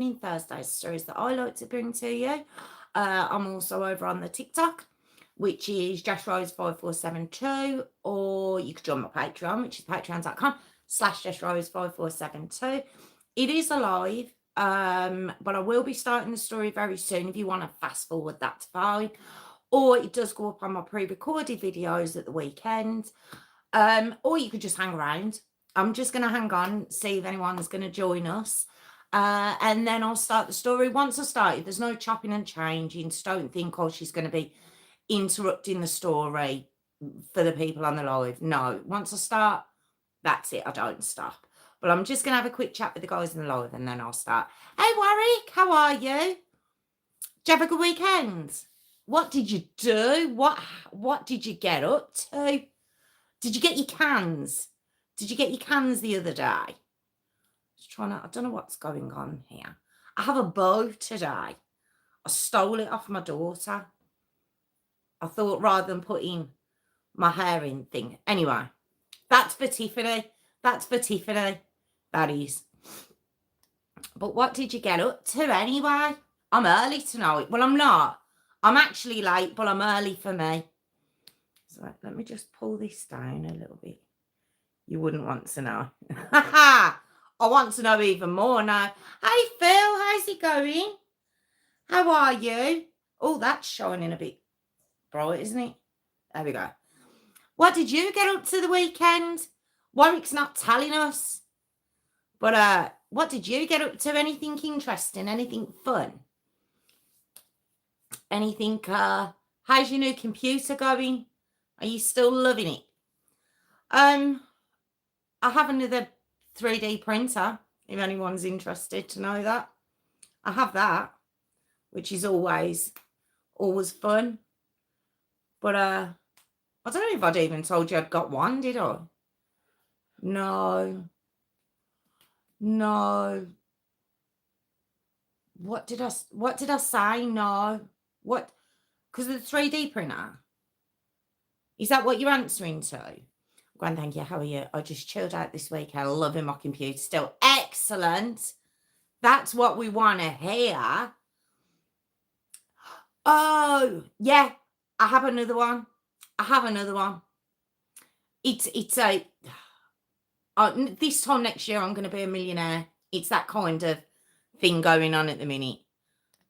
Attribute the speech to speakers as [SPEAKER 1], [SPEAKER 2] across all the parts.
[SPEAKER 1] Thursday stories that I like to bring to you. I'm also over on the TikTok, which is Jess Rose 5472, or you could join my Patreon, which is patreon.com/Jess Rose 5472. It is alive, but I will be starting the story very soon. If you want to fast forward, that's fine. Or it does go up on my pre-recorded videos at the weekend. Or you could just hang around. I'm just going to hang on, see if anyone's going to join us. And then I'll start the story. Once I start, there's no chopping and changing. So don't think, oh, she's going to be interrupting the story for the people on the live. No, once I start, that's it. I don't stop. But I'm just going to have a quick chat with the guys in the live and then I'll start. Hey, Warwick, how are you? Did you have a good weekend? What did you do? What did you get up to? Did you get your cans? Did you get your cans the other day? I don't know what's going on here. I have a bow today. I stole it off my daughter. I thought rather than putting my hair in thing. Anyway, that's for Tiffany. That's for Tiffany. That is. But what did you get up to anyway? I'm early tonight. Well, I'm not. I'm actually late, but I'm early for me. So let me just pull this down a little bit. You wouldn't want to know. I want to know even more now. Hey, Phil, how's it going? How are you? Oh, that's shining a bit bright, isn't it? There we go. What did you get up to the weekend? Warwick's not telling us. But what did you get up to? Anything interesting? Anything fun? Anything, how's your new computer going? Are you still loving it? I have another 3D printer, if anyone's interested to know that. I have that, which is always fun. But I don't know if I'd even told you I'd got one, did I? No. What did I say? No. What? Because of the 3D printer? Is that what you're answering to? Grand, thank you. How are you? I just chilled out this week. I love my computer still. Excellent. That's what we want to hear. Oh, yeah. I have another one. It's a... this time next year, I'm going to be a millionaire. It's that kind of thing going on at the minute.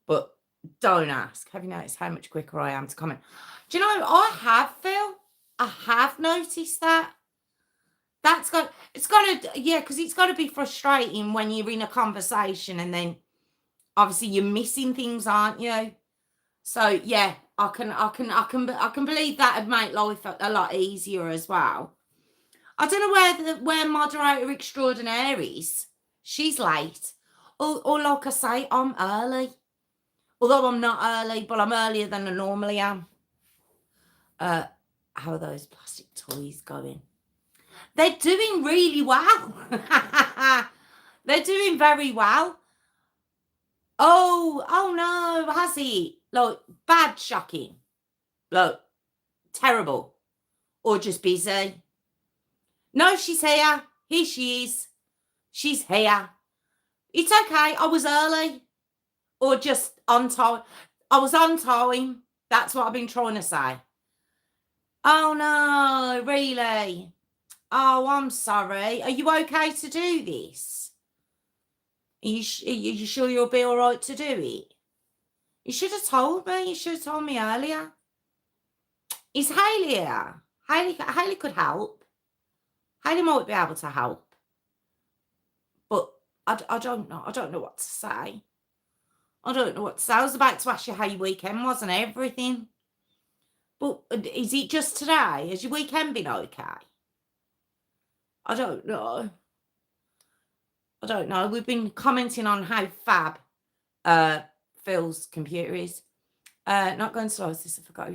[SPEAKER 1] But don't ask. Have you noticed how much quicker I am to comment? Do you know, I have, Phil. I have noticed that. Because it's got to be frustrating when you're in a conversation and then obviously you're missing things, aren't you? So yeah, I can believe that would make life a lot easier as well. I don't know where moderator extraordinaire is. She's late. Or like I say, I'm early. Although I'm not early, but I'm earlier than I normally am. How are those plastic toys going? They're doing really well. They're doing very well. Oh no, has he? Like, bad shocking. Like, terrible. Or just busy. No, she's here. Here she is. She's here. It's okay. I was early. Or just on time. I was on time. That's what I've been trying to say. Oh no, really? Oh, I'm sorry. Are you okay to do this? Are you sure you'll be all right to do it? You should have told me. You should have told me earlier. Is Hayley here? Hayley could help. Hayley might be able to help. But I don't know. I don't know what to say. I was about to ask you how your weekend was and everything. But is it just today? Has your weekend been okay? I don't know. We've been commenting on how fab Phil's computer is. Not going slow as this, I forgot.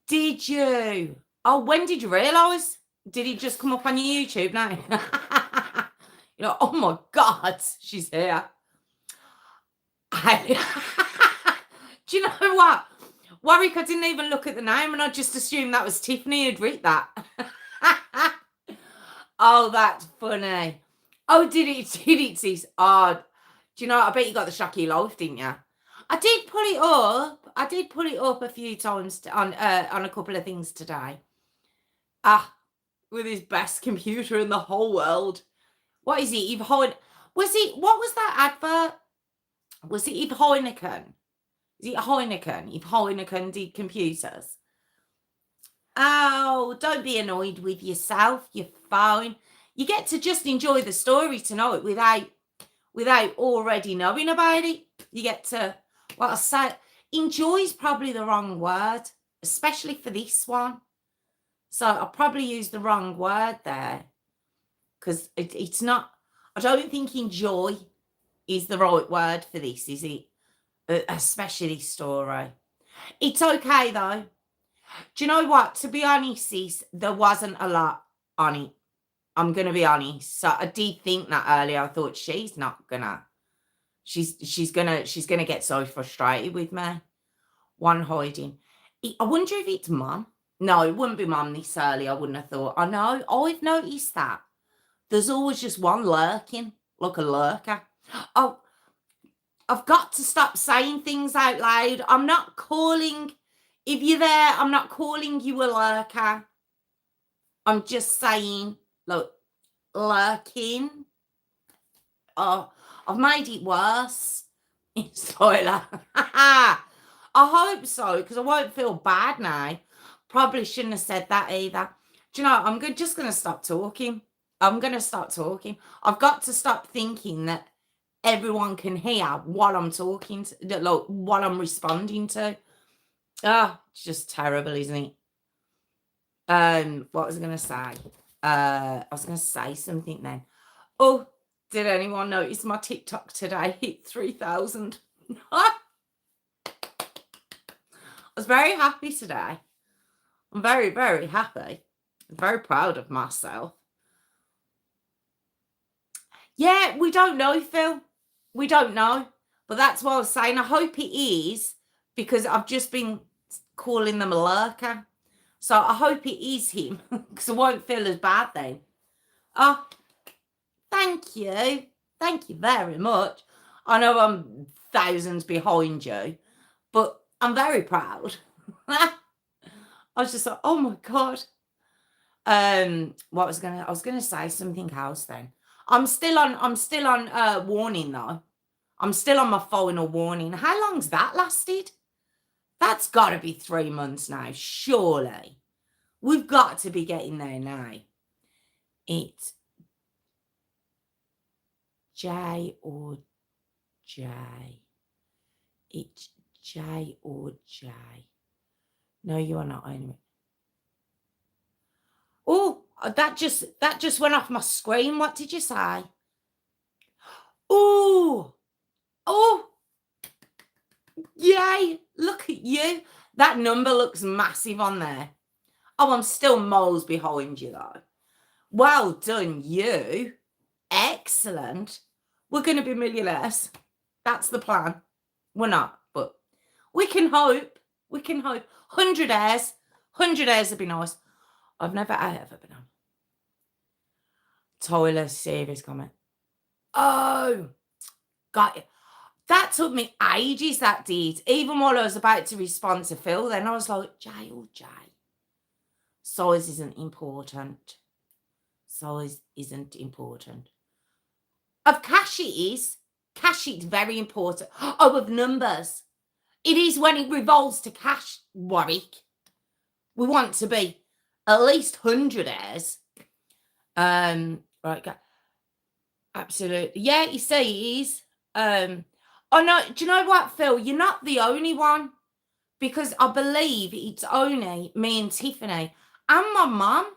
[SPEAKER 1] Did you? Oh, when did you realise? Did it just come up on your YouTube now? Oh my God, she's here. Do you know what? Warwick, I didn't even look at the name and I just assumed that was Tiffany who'd written that. Oh, that's funny. Oh, did it, sis? Oh, Do you know, I bet you got the shock of your life, didn't you? I did put it up. I did put it up a few times on a couple of things today. Ah, with his best computer in the whole world. What is it? Eve Hein- was it? What was that advert? Was it Eve Heineken? Is it Heineken? Eve Heineken did computers. Oh, don't be annoyed with yourself. You're fine. You get to just enjoy the story tonight without already knowing about it. You get to, well, I say, enjoy is probably the wrong word, especially for this one. So I probably used the wrong word there because it's not, I don't think enjoy is the right word for this, is it? Especially this story. It's okay though. Do you know what? To be honest, sis, there wasn't a lot on it. I'm gonna be honest. So I did think that earlier. I thought she's gonna get so frustrated with me. One hiding. I wonder if it's mum. No, it wouldn't be mum this early. I wouldn't have thought. I know. I've noticed that. There's always just one lurking, like a lurker. Oh, I've got to stop saying things out loud. I'm not calling. If you're there, I'm not calling you a lurker. I'm just saying, look, lurking. Oh, I've made it worse. Spoiler. I hope so, because I won't feel bad now. Probably shouldn't have said that either. Do you know, I'm just going to stop talking. I'm going to stop talking. I've got to stop thinking that everyone can hear what I'm talking to, like, what I'm responding to. It's just terrible, isn't it? What was I going to say? I was going to say something then. Oh, did anyone notice my TikTok today hit 3,000? I was very happy today. I'm very, very happy. I'm very proud of myself. Yeah, we don't know, Phil. We don't know. But that's what I was saying. I hope it is, because I've just been calling them a lurker. So I hope it is him, because I won't feel as bad then. Oh, thank you. Thank you very much. I know I'm thousands behind you, but I'm very proud. I was just like, oh my God. I was gonna say something else then. I'm still on warning though. I'm still on my final warning. How long's that lasted? That's gotta be 3 months now, surely. We've got to be getting there now. It's J or J. It's J or J. No, you are not owning it. Oh, that just went off my screen. What did you say? Oh, yay! Look at you. That number looks massive on there. Oh, I'm still miles behind you though. Well done, you. Excellent. We're going to be millionaires. That's the plan. We're not, but we can hope. We can hope. 100 airs. 100 airs would be nice. I've never ever been on. Tyler, serious comment. Oh, got it. That took me ages, that did. Even while I was about to respond to Phil, then I was like, J or J. Size isn't important. Size isn't important. Of cash it is. Cash it's very important. Oh, of numbers. It is when it revolves to cash, Warwick. We want to be at least 100 airs. Right, absolutely. Yeah, you see it is. Oh no, do you know what, Phil? You're not the only one, because I believe it's only me and Tiffany and my mum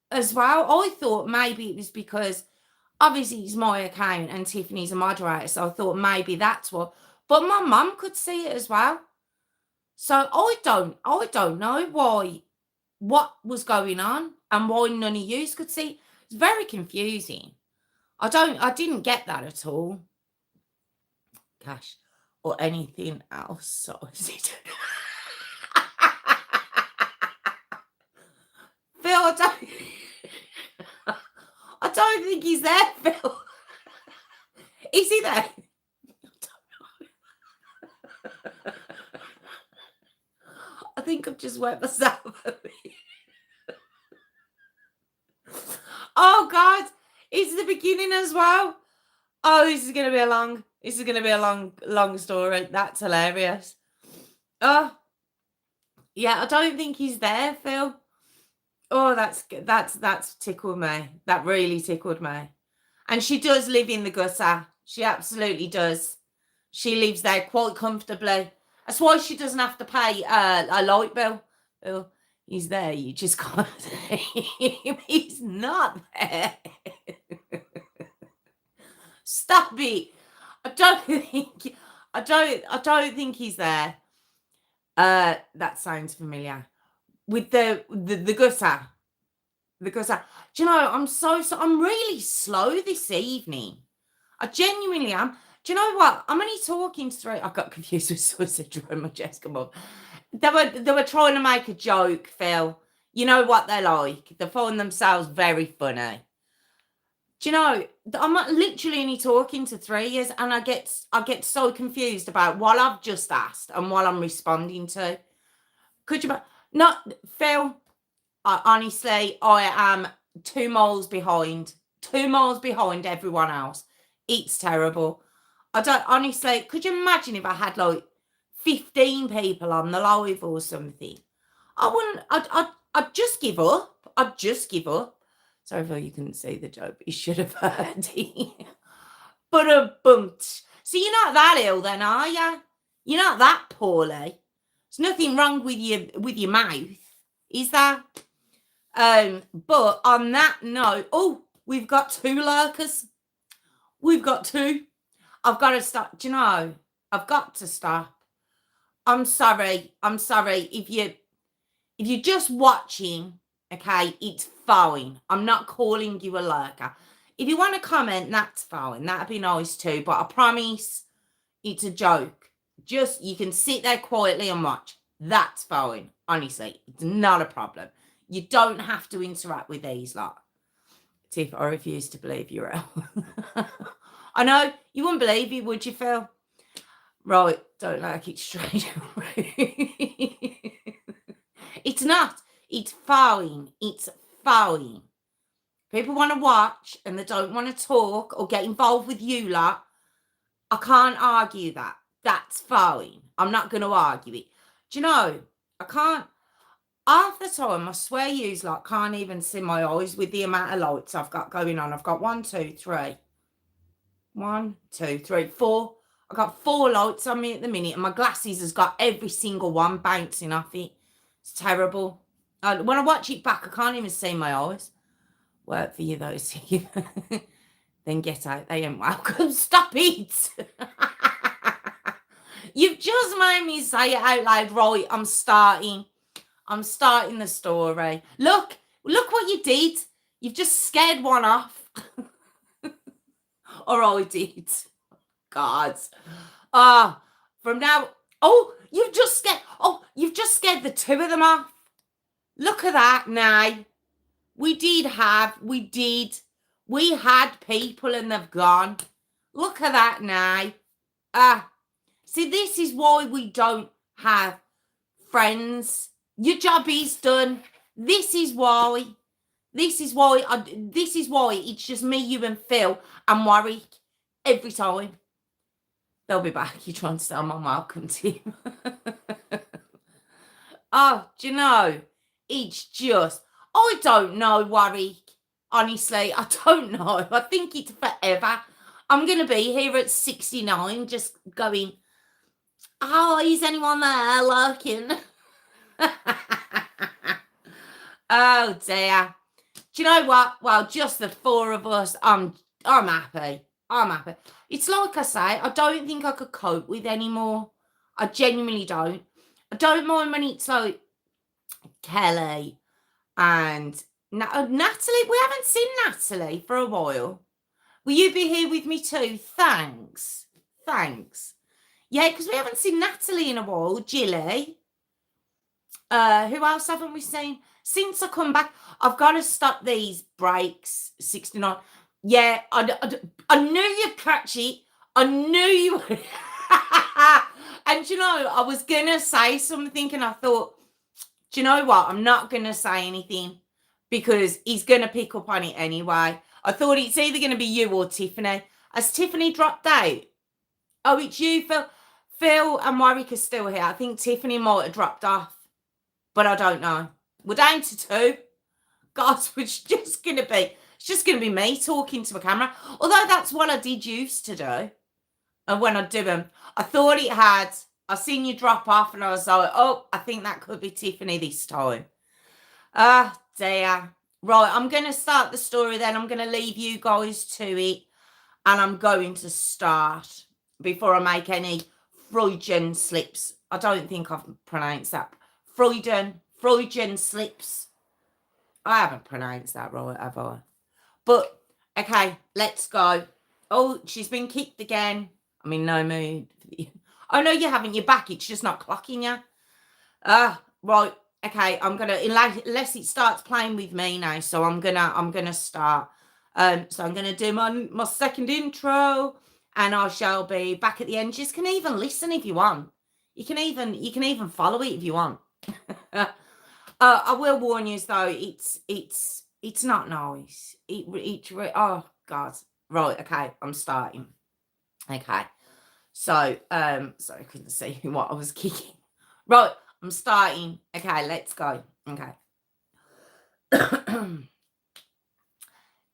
[SPEAKER 1] as well. I thought maybe it was because obviously it's my account and Tiffany's a moderator, so I thought maybe that's what. But my mum could see it as well. So I don't know what was going on and why none of you could see. It's very confusing. I didn't get that at all. Cash or anything else. So is it? Phil, I don't think he's there, Phil. Is he there? think I've just wet myself a bit. Oh God, it's the beginning as well. Oh, this is gonna be a long story. That's hilarious. Oh, yeah, I don't think he's there, Phil. Oh, that's tickled me. That really tickled me. And she does live in the gutter. She absolutely does. She lives there quite comfortably. That's why she doesn't have to pay a light bill. Oh, he's there. You just can't see him. He's not there. Stop it. I don't think he's there. That sounds familiar. With the gutter. The gutter. Do you know, I'm really slow this evening. I genuinely am. Do you know what? I'm only talking straight. I got confused with suicide during my Jess come up. They were trying to make a joke, Phil. You know what they're like. They find themselves very funny. Do you know, I'm literally only talking to 3 years, and I get so confused about what I've just asked and what I'm responding to. Could you not, Phil? Honestly, I am 2 miles behind. 2 miles behind everyone else. It's terrible. I don't honestly. Could you imagine if I had like 15 people on the live or something? I wouldn't. I'd just give up. I'd just give up. Sorry if you couldn't see the joke. You should have heard it. But a bumped. So you're not that ill then, are you? You're not that poorly. There's nothing wrong with your mouth, is there? But on that note, we've got 2 lurkers. We've got 2. I've got to stop. Do you know? I've got to stop. I'm sorry. If you're just watching, okay, it's fine. I'm not calling you a lurker. If you want to comment, that's fine. That'd be nice too. But I promise it's a joke. Just you can sit there quietly and watch. That's fine. Honestly, it's not a problem. You don't have to interact with these lot. Tiff, I refuse to believe you're ill. I know you wouldn't believe it, would you, Phil? Right, don't like it straight away. It's not. It's fine. It's fine. People want to watch and they don't want to talk or get involved with you lot. I can't argue that. That's fine. I'm not going to argue it. Do you know, I can't. Half the time, I swear yous lot can't even see my eyes with the amount of lights I've got going on. I've got 1, 2, 3. 1, 2, 3, 4. I've got 4 lights on me at the minute, and my glasses has got every single one bouncing off it. It's terrible. When I watch it back, I can't even see my eyes. Work for you, those. Then get out. They ain't welcome. Stop it. You've just made me say it out loud. Right, I'm starting the story. Look what you did. You've just scared one off. Or I did. God. From now. You've just scared the 2 of them off. Look at that now. We had people and they've gone. Look at that now. See, this is why we don't have friends. Your job is done. This is why it's just me, you and Phil and Warwick every time. They'll be back. You're trying to sell my welcome team. Do you know? It's just, I don't know, Warwick. Honestly, I don't know. I think it's forever. I'm going to be here at 69 just going, is anyone there lurking? Oh, dear. Do you know what? Well, just the 4 of us, I'm happy. It's like I say, I don't think I could cope with anymore. I genuinely don't. I don't mind when it's like Kelly and Natalie. We haven't seen Natalie for a while. Will you be here with me too? Thanks. Yeah, because we haven't seen Natalie in a while. Jilly. Who else haven't we seen? Since I come back, I've got to stop these breaks. 69. Yeah, I knew you'd catch it. I knew you would. And you know, I was going to say something and I thought, Do you know what? I'm not going to say anything because he's going to pick up on it anyway. I thought it's either going to be you or Tiffany. Has Tiffany dropped out? Oh, it's you, Phil. Phil and Warwick are still here. I think Tiffany might have dropped off, but I don't know. We're down to 2. God, it's just going to be me talking to a camera. Although that's what I did used to do. And when I do them, I thought it had. I seen you drop off and I was like, oh, I think that could be Tiffany this time. Ah, dear. Right, I'm going to start the story then. I'm going to leave you guys to it. And I'm going to start before I make any Freudian slips. I don't think I've pronounced that. Freudian slips. I haven't pronounced that right, have I? But, okay, let's go. Oh, she's been kicked again. I'm in no mood. Oh, no, you haven't. You're back. It's just not clocking you. Right. Okay, I'm going to, unless it starts playing with me now, so I'm going to start. So I'm going to do my second intro, and I shall be back at the end. You can even listen if you want. You can even follow it if you want. I will warn you though, it's not nice. Oh God. Right, okay, I'm starting. Okay. So, sorry, I couldn't see what I was kicking. Right, I'm starting. Okay, let's go. Okay. Good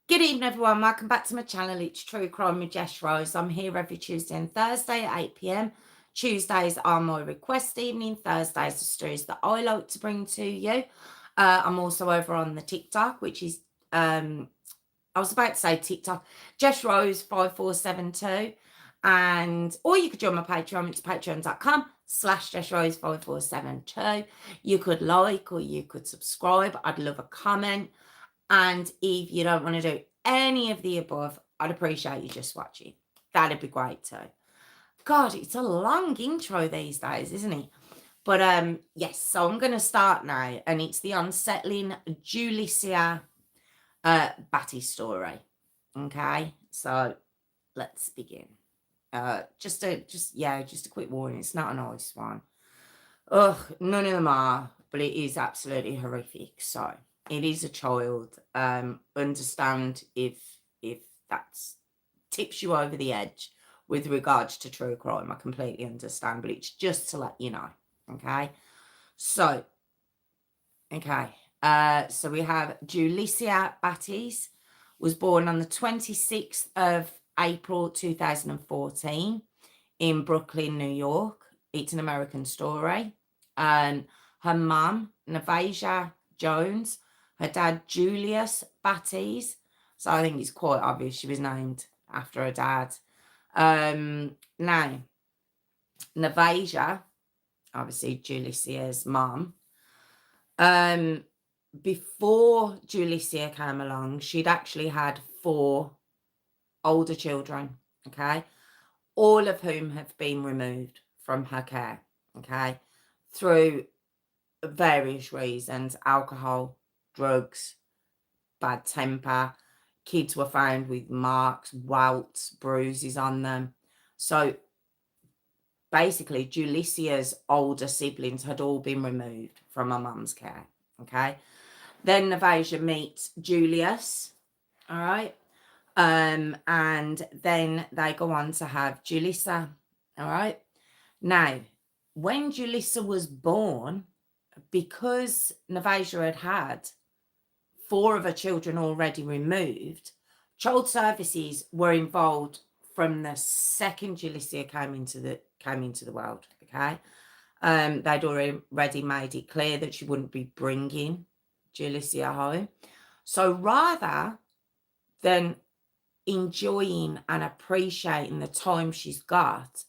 [SPEAKER 1] evening, everyone. Welcome back to my channel. It's True Crime with Jess Rose. I'm here every Tuesday and Thursday at 8 p.m. Tuesdays are my request evening. Thursdays are stories that I like to bring to you. I'm also over on the TikTok, which is, I was about to say TikTok, Jess Rose 5472. Or you could join my Patreon, it's patreon.com/Jess Rose 5472. You could like or you could subscribe. I'd love a comment. And if you don't want to do any of the above, I'd appreciate you just watching. That'd be great too. God, it's a long intro these days, isn't it? But yes, so I'm going to start now, and it's the Unsettling Julissia Batties story. Okay, so let's begin. Just a quick warning. It's not a nice one. Ugh, none of them are, but it is absolutely horrific. So it is a child. Understand if that's tips you over the edge with regards to true crime. I completely understand, but it's just to let you know. Okay. So we have Julissia Batties, was born on the 26th of April 2014 in Brooklyn, New York. It's an American story. Her mum, Navasia Jones, her dad, Julius Batties. So I think it's quite obvious she was named after her dad. Now, Navasia, obviously Julissia's mum, before Julissia came along, she'd actually had 4 older children, okay, all of whom have been removed from her care, okay, through various reasons: alcohol, drugs, bad temper. Kids were found with marks, welts, bruises on them. So basically, Julissia's older siblings had all been removed from her mum's care, okay? Then Navasia meets Julius, all right? And then they go on to have Julissa, all right? Now, when Julissa was born, because Navasia had 4 of her children already removed, child services were involved from the second Julissia came into the world, okay? They'd already made it clear that she wouldn't be bringing Julissia home. So rather than enjoying and appreciating the time she's got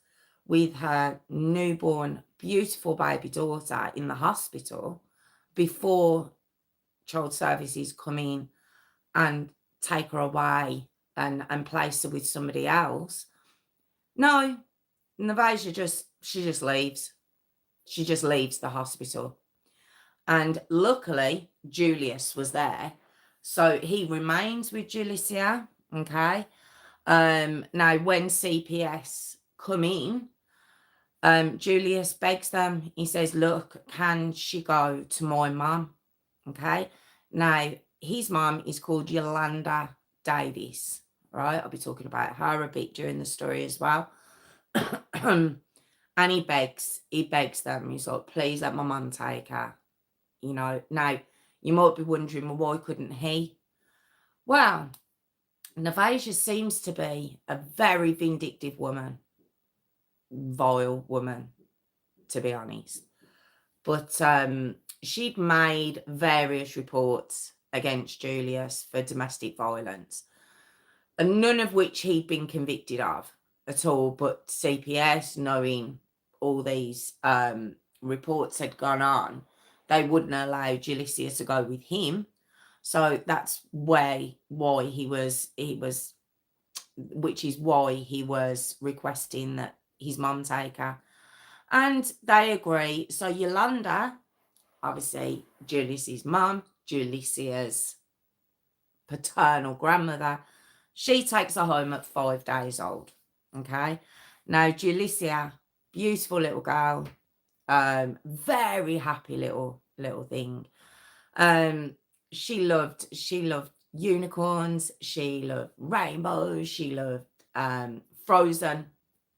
[SPEAKER 1] with her newborn, beautiful baby daughter in the hospital before child services come in and take her away and place her with somebody else, no, Navasia just leaves. She just leaves the hospital. And luckily, Julius was there. So he remains with Julissia, okay? Now, when CPS come in, Julius begs them. He says, look, can she go to my mum? Okay. Now, his mum is called Yolanda Davis, right? I'll be talking about her a bit during the story as well. And he begs them. He's like, please let my mum take her. You know, now you might be wondering, well, why couldn't he? Well, Navasia seems to be a very vindictive woman, vile woman, to be honest. But she'd made various reports against Julius for domestic violence, and none of which he'd been convicted of at all. But CPS, knowing all these reports had gone on, they wouldn't allow Julissia to go with him. So that's why he was, which is why he was requesting that his mum take her. And they agree. So Yolanda, obviously Julius's mum, Julissia's paternal grandmother, she takes her home at 5 days old. Okay. Now Julissia, beautiful little girl, very happy little thing. She loved unicorns, she loved rainbows, she loved Frozen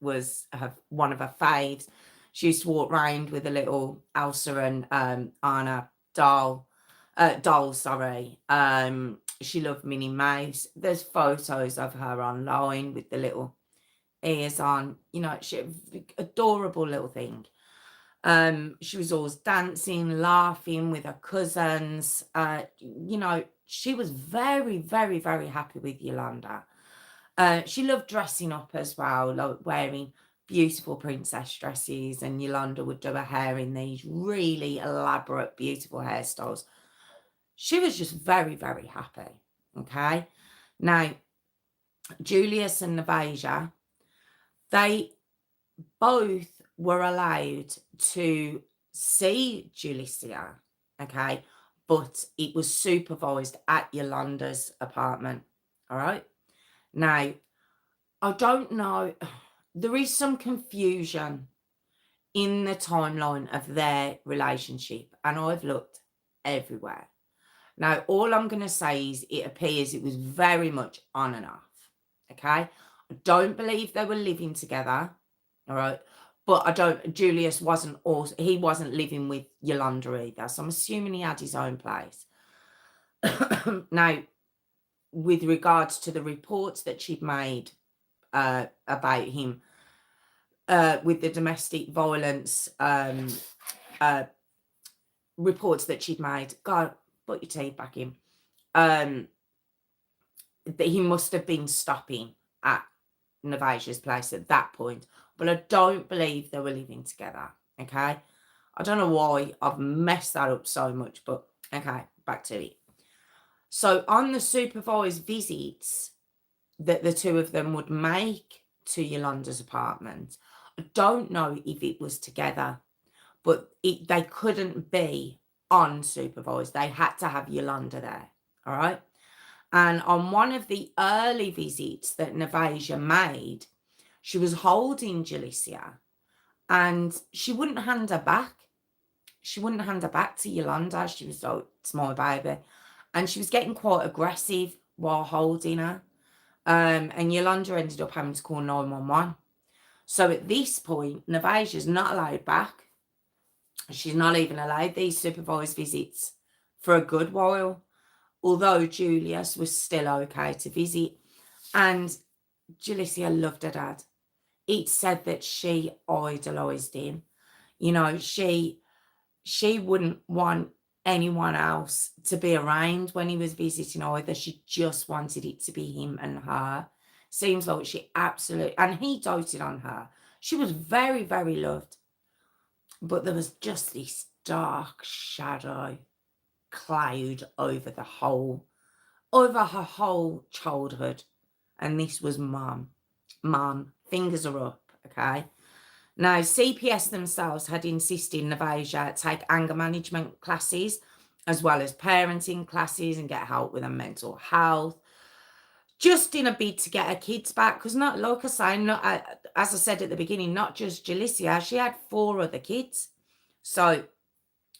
[SPEAKER 1] was one of her faves. She used to walk around with a little Elsa and Anna dolls. She loved Minnie Mouse. There's photos of her online with the little ears on. You know, she adorable little thing. She was always dancing, laughing with her cousins. You know, she was very, very, very happy with Yolanda. She loved dressing up as well, like wearing beautiful princess dresses, and Yolanda would do her hair in these really elaborate, beautiful hairstyles. She was just very, very happy. Okay. Now, Julius and Navasia, they both were allowed to see Julissia, okay, but it was supervised at Yolanda's apartment. All right. Now, I don't know. There is some confusion in the timeline of their relationship, and I've looked everywhere. Now, all I'm going to say is it appears it was very much on and off. Okay. I don't believe they were living together. All right. But Julius wasn't living with Yolanda either. So I'm assuming he had his own place. Now, with regards to the reports that she'd made about him with the domestic violence reports that she'd made, God, put your teeth back in. That he must have been stopping at Navasia's place at that point, but I don't believe they were living together. Okay. I don't know why I've messed that up so much, but okay, back to it. So on the supervised visits that the two of them would make to Yolanda's apartment, I don't know if it was together, but they couldn't be unsupervised. They had to have Yolanda there. All right. And on one of the early visits that Navasia made, she was holding Julissia and she wouldn't hand her back. She wouldn't hand her back to Yolanda. She was like, it's my baby. And she was getting quite aggressive while holding her. And Yolanda ended up having to call 911. So at this point, Navasia's not allowed back. She's not even allowed these supervised visits for a good while, although Julius was still okay to visit. And Julissia loved her dad. It said that she idolised him. You know, she wouldn't want anyone else to be around when he was visiting either. She just wanted it to be him and her. Seems like she absolutely, and he doted on her. She was very, very loved. But there was just this dark shadow cloud over her whole childhood. And this was mum. Mum, fingers are up, okay? Now, CPS themselves had insisted Navasia take anger management classes as well as parenting classes and get help with her mental health. just in a bid to get her kids back. Because not, like I say, not as I said at the beginning, not just Julissia, she had 4 other kids. So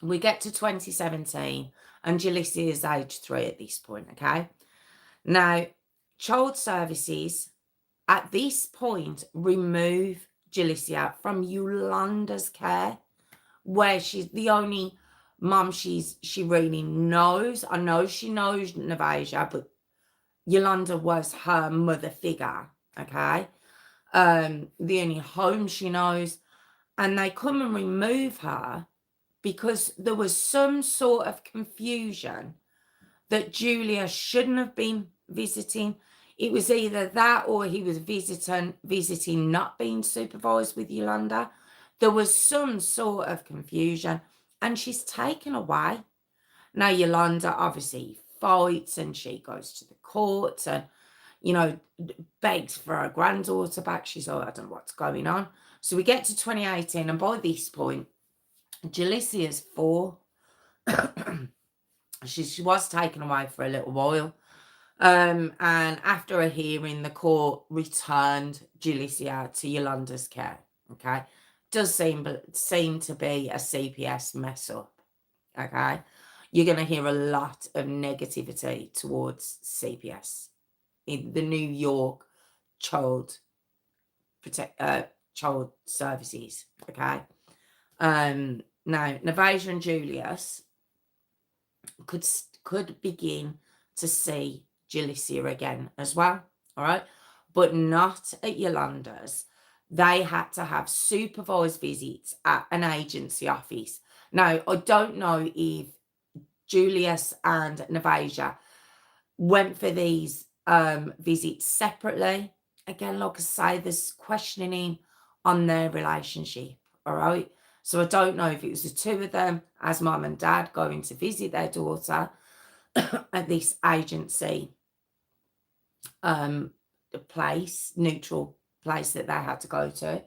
[SPEAKER 1] we get to 2017 and Julissia is age 3 at this point, okay? Now, child services at this point remove Julissia from Yolanda's care, where she's the only mum she really knows. I know she knows Navasia, but Yolanda was her mother figure, okay? The only home she knows. And they come and remove her because there was some sort of confusion that Julia shouldn't have been visiting. It was either that or he was visiting not being supervised with Yolanda. There was some sort of confusion and she's taken away. Now, Yolanda obviously fights and she goes to the courts and, begs for her granddaughter back. She's like, I don't know what's going on. So we get to 2018 and by this point, Julissia's 4. She was taken away for a little while. And after a hearing, the court returned Julissia to Yolanda's care. Okay. Does seem to be a CPS mess up. Okay. You're going to hear a lot of negativity towards CPS in the New York child services. Okay. Now, Navasia and Julius could begin to see Julissia again as well, all right? But not at Yolanda's. They had to have supervised visits at an agency office. Now, I don't know if Julius and Navasia went for these visits separately. Again, like I say, there's questioning on their relationship, all right? So I don't know if it was the 2 of them as mum and dad going to visit their daughter at this agency neutral place that they had to go to,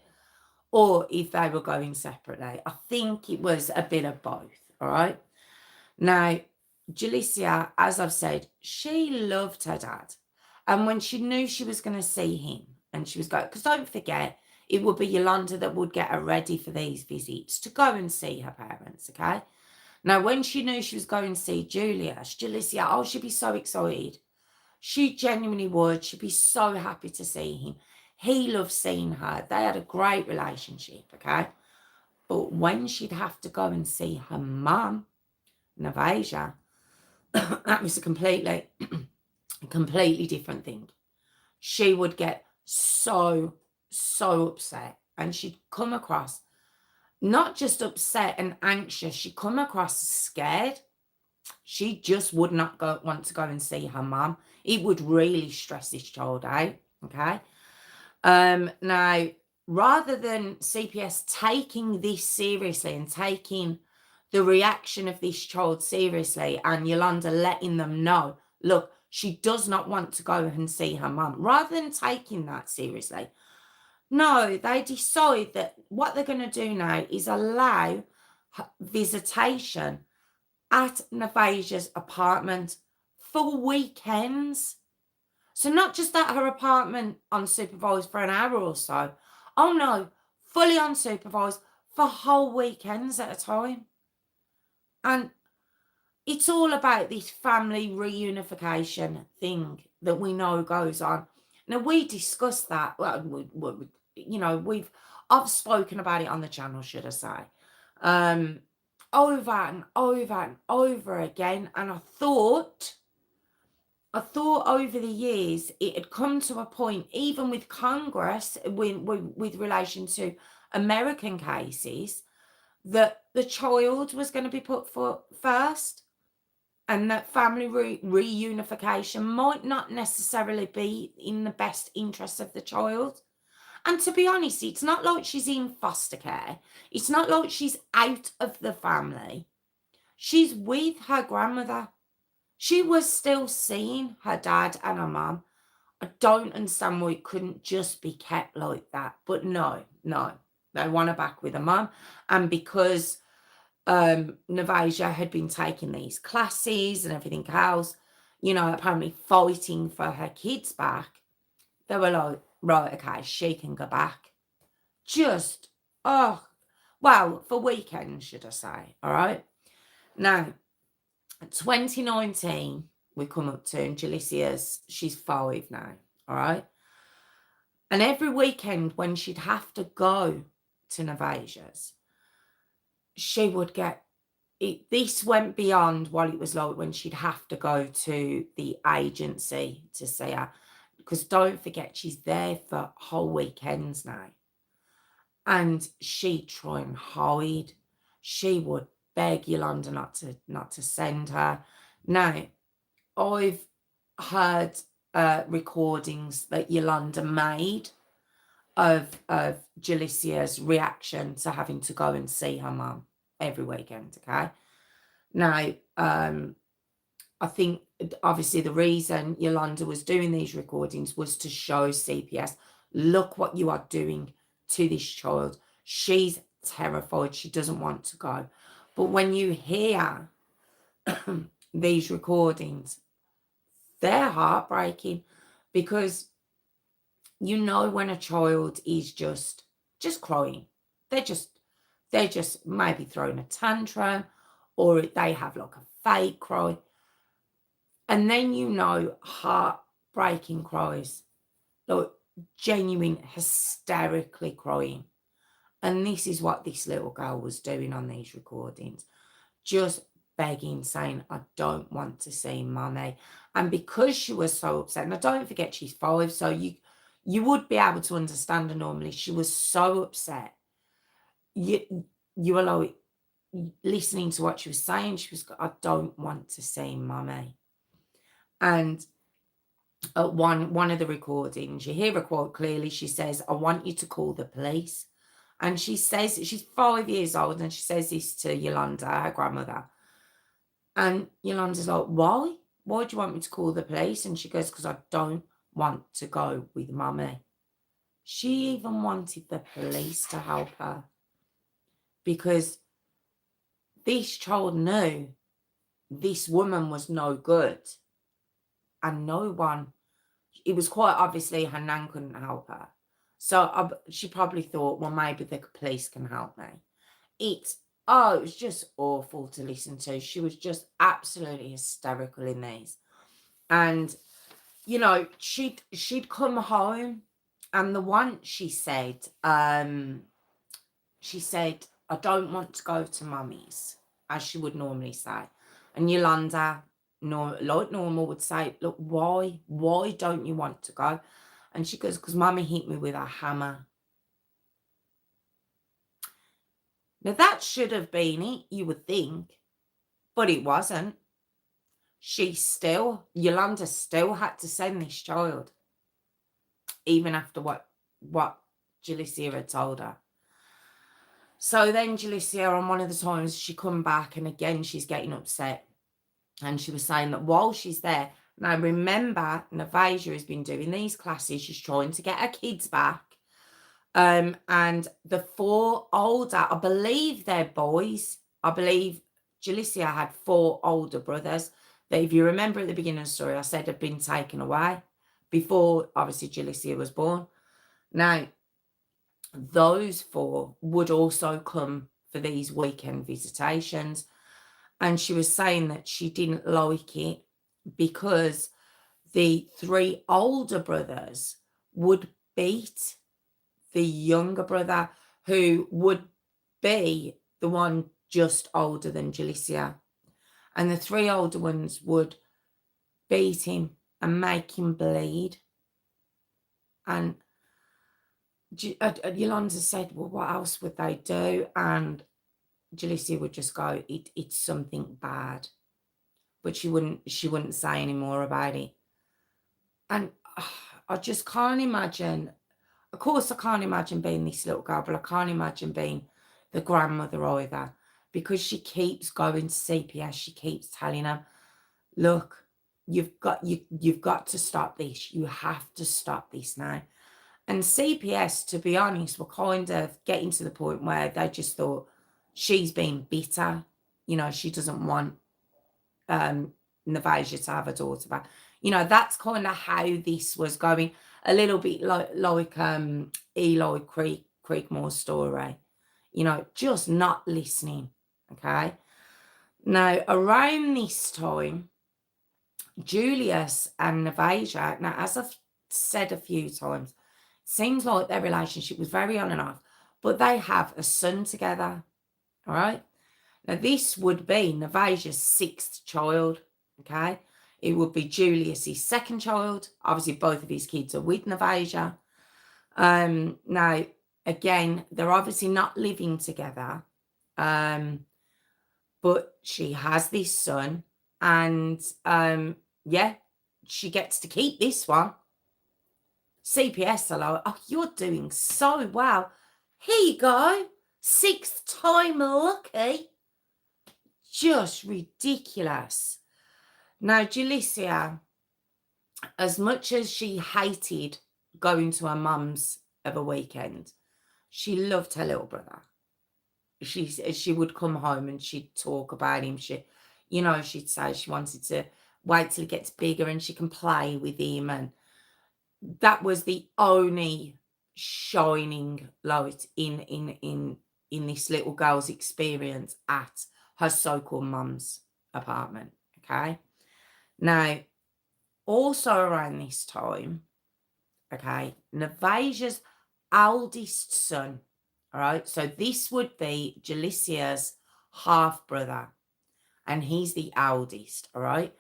[SPEAKER 1] or if they were going separately. I think it was a bit of both, all right? Now, Julissia, as I've said, she loved her dad. And when she knew she was going to see him and she was going, because don't forget, it would be Yolanda that would get her ready for these visits to go and see her parents, okay? Now, when she knew she was going to see Julissia, oh, she'd be so excited. She genuinely would. She'd be so happy to see him. He loved seeing her. They had a great relationship, okay? But when she'd have to go and see her mum, Navasia, that was a completely different thing. She would get so upset, and she'd come across not just upset and anxious, she'd come across scared. She just would not want to go and see her mum. It would really stress this child out, okay? Now, rather than CPS taking this seriously and taking the reaction of this child seriously and Yolanda letting them know, look, she does not want to go and see her mum, rather than taking that seriously, no, they decide that what they're going to do now is allow visitation at Navasia's apartment for weekends. So not just at her apartment unsupervised for an hour or so. Oh no, fully unsupervised for whole weekends at a time. And it's all about this family reunification thing that we know goes on. Now, we discussed that. Well, I've spoken about it on the channel, should I say, over and over and over again. And I thought over the years it had come to a point, even with Congress, with relation to American cases, that the child was going to be put first, and that family reunification might not necessarily be in the best interest of the child. And to be honest, it's not like she's in foster care. It's not like she's out of the family. She's with her grandmother. She was still seeing her dad and her mum. I don't understand why it couldn't just be kept like that. But no. They want her back with her mum. And because Navasia had been taking these classes and everything else, apparently fighting for her kids back, they were like, right, okay, she can go back. Just, oh, well, for weekends, should I say, all right? Now, 2019, we come up to, and Julissia's, she's 5 now, all right? And every weekend when she'd have to go to Navasia's, she would get it. This went beyond what it was like when she'd have to go to the agency to see her. Because don't forget, she's there for whole weekends now. And she'd try and hide. She would beg Yolanda not to send her. Now, I've heard recordings that Yolanda made of Julissia's reaction to having to go and see her mum every weekend, okay? Now, I think obviously the reason Yolanda was doing these recordings was to show CPS, look what you are doing to this child. She's terrified. She doesn't want to go. But when you hear these recordings, they're heartbreaking, because when a child is just crying, they're just maybe throwing a tantrum, or they have like a fake cry. And then heartbreaking cries, like genuine hysterically crying. And this is what this little girl was doing on these recordings, just begging, saying, I don't want to see mummy. And because she was so upset, and don't forget she's 5, so you would be able to understand her normally. She was so upset. You were like listening to what she was saying. She was, I don't want to see mummy. And at one of the recordings, you hear her quite clearly. She says, I want you to call the police. And she says, she's 5 years old, and she says this to Yolanda, her grandmother. And Yolanda's like, why? Why do you want me to call the police? And she goes, because I don't want to go with mummy. She even wanted the police to help her, because this child knew this woman was no good, and no one, it was quite obviously her nan couldn't help her. So she probably thought, well, maybe the police can help me. It was just awful to listen to. She was just absolutely hysterical in these. And, she'd come home, and the one she said, I don't want to go to mummy's, as she would normally say. And Yolanda, like normal, would say, look, why don't you want to go? And she goes, because mummy hit me with a hammer. Now, that should have been it, you would think, but it wasn't. Yolanda still had to send this child, even after what Julissia had told her. So then Julissia, on one of the times, she come back, and again, she's getting upset. And she was saying that while she's there, now remember, Navasia has been doing these classes. She's trying to get her kids back. And the 4 older, I believe they're boys. I believe Julissia had 4 older brothers that, if you remember at the beginning of the story, I said had been taken away before, obviously, Julissia was born. Now, those 4 would also come for these weekend visitations. And she was saying that she didn't like it because the 3 older brothers would beat the younger brother, who would be the one just older than Julissia. And the 3 older ones would beat him and make him bleed. And Yolanda said, well, what else would they do? And Julissia would just go, it's something bad. But she wouldn't say any more about it. And I just can't imagine. Of course, I can't imagine being this little girl, but I can't imagine being the grandmother either, because she keeps going to CPS. She keeps telling them, look, you've got to stop this. You have to stop this now. And CPS, to be honest, were kind of getting to the point where they just thought she's being bitter. She doesn't want Navasia to have a daughter back. You know, that's kind of how this was going. A little bit like Eli Creekmore's story. You know, just not listening. Okay. Now, around this time, Julius and Navasia, now, as I've said a few times, seems like their relationship was very on and off, but they have a son together. All right. Now, this would be Navasia's sixth child. Okay. It would be Julius's second child. Obviously, both of his kids are with Navasia. Now, again, they're obviously not living together. But she has this son, and yeah, she gets to keep this one. CPS are like, oh, you're doing so well. Here you go. Sixth time lucky. Just ridiculous. Now, Julissia, as much as she hated going to her mum's of a weekend, she loved her little brother. She would come home and she'd talk about him. She'd say she wanted to wait till he gets bigger and she can play with him. And that was the only shining light in this little girl's experience at her so-called mum's apartment. Okay. Now, also around this time, okay, Navasia's eldest son, all right, so this would be Julissia's half-brother, and he's the eldest, all right?